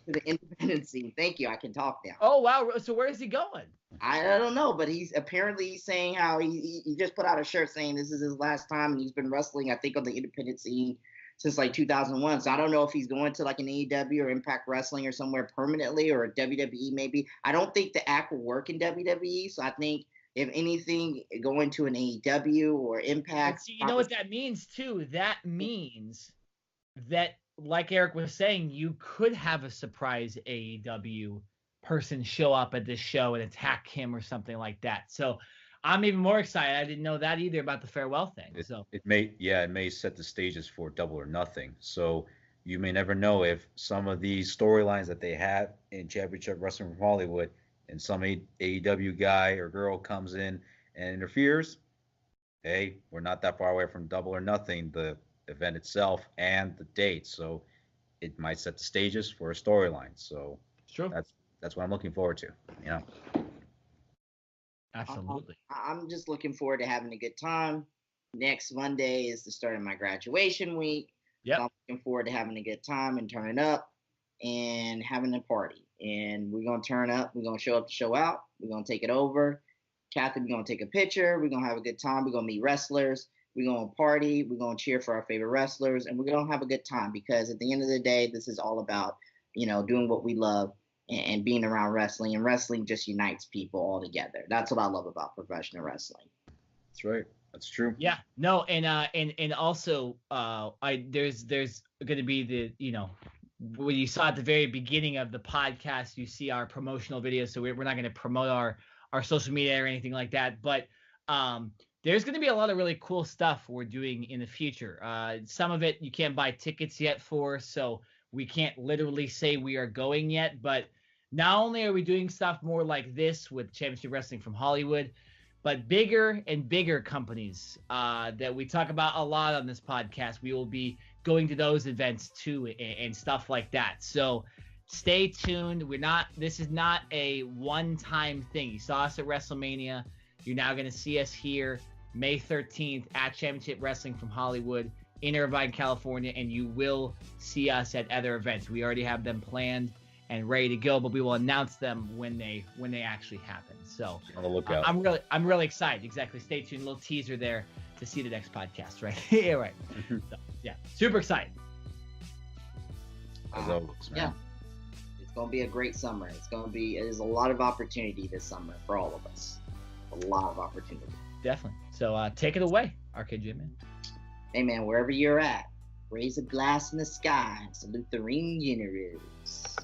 to the independent scene. Thank you. I can talk now. Oh wow. So where is he going? I don't know, but he's apparently saying how he just put out a shirt saying this is his last time, and he's been wrestling, I think, on the independent scene since like 2001. So I don't know if he's going to like an AEW or Impact Wrestling or somewhere permanently, or a WWE maybe. I don't think the act will work in WWE. So I think if anything, going to an AEW or Impact. See, you know what that means too? That means that, like Eric was saying, you could have a surprise AEW person show up at this show and attack him or something like that. So I'm even more excited. I didn't know that either about the farewell thing. It may set the stages for Double or Nothing. So you may never know if some of these storylines that they have in Championship Wrestling from Hollywood, and some AEW guy or girl comes in and interferes. Hey, we're not that far away from Double or Nothing, the event itself and the date. So it might set the stages for a storyline. So true. That's what I'm looking forward to. Absolutely. I'm just looking forward to having a good time. Next Monday is the start of my graduation week. Yep. So I'm looking forward to having a good time and turning up and having a party. And we're going to turn up. We're going to show up to show out. We're going to take it over. Kathy, we're going to take a picture. We're going to have a good time. We're going to meet wrestlers. We're going to party. We're going to cheer for our favorite wrestlers. And we're going to have a good time, because at the end of the day, this is all about, doing what we love and being around wrestling. And wrestling just unites people all together. That's what I love about professional wrestling. That's right. That's true. Yeah. No, and also there's going to be the, when you saw at the very beginning of the podcast, you see our promotional videos. So we're not going to promote our social media or anything like that. But there's going to be a lot of really cool stuff we're doing in the future. Some of it you can't buy tickets yet for, so we can't literally say we are going yet. But not only are we doing stuff more like this with Championship Wrestling from Hollywood, but bigger and bigger companies that we talk about a lot on this podcast, we will be going to those events too and stuff like that. So stay tuned. This is not a one-time thing. You saw us at WrestleMania. You're now going to see us here May 13th at Championship Wrestling from Hollywood in Irvine, California, and you will see us at other events. We already have them planned and ready to go, but we will announce them when they actually happen. So on the lookout. I'm really excited. Exactly. Stay tuned. A little teaser there to see the next podcast, right? Yeah, right. So, yeah, super excited. As always, man. Yeah, it's gonna be a great summer. There's a lot of opportunity this summer for all of us. A lot of opportunity. Definitely. So take it away, Arcade Jim. Hey man, wherever you're at, raise a glass in the sky and salute the ring generals.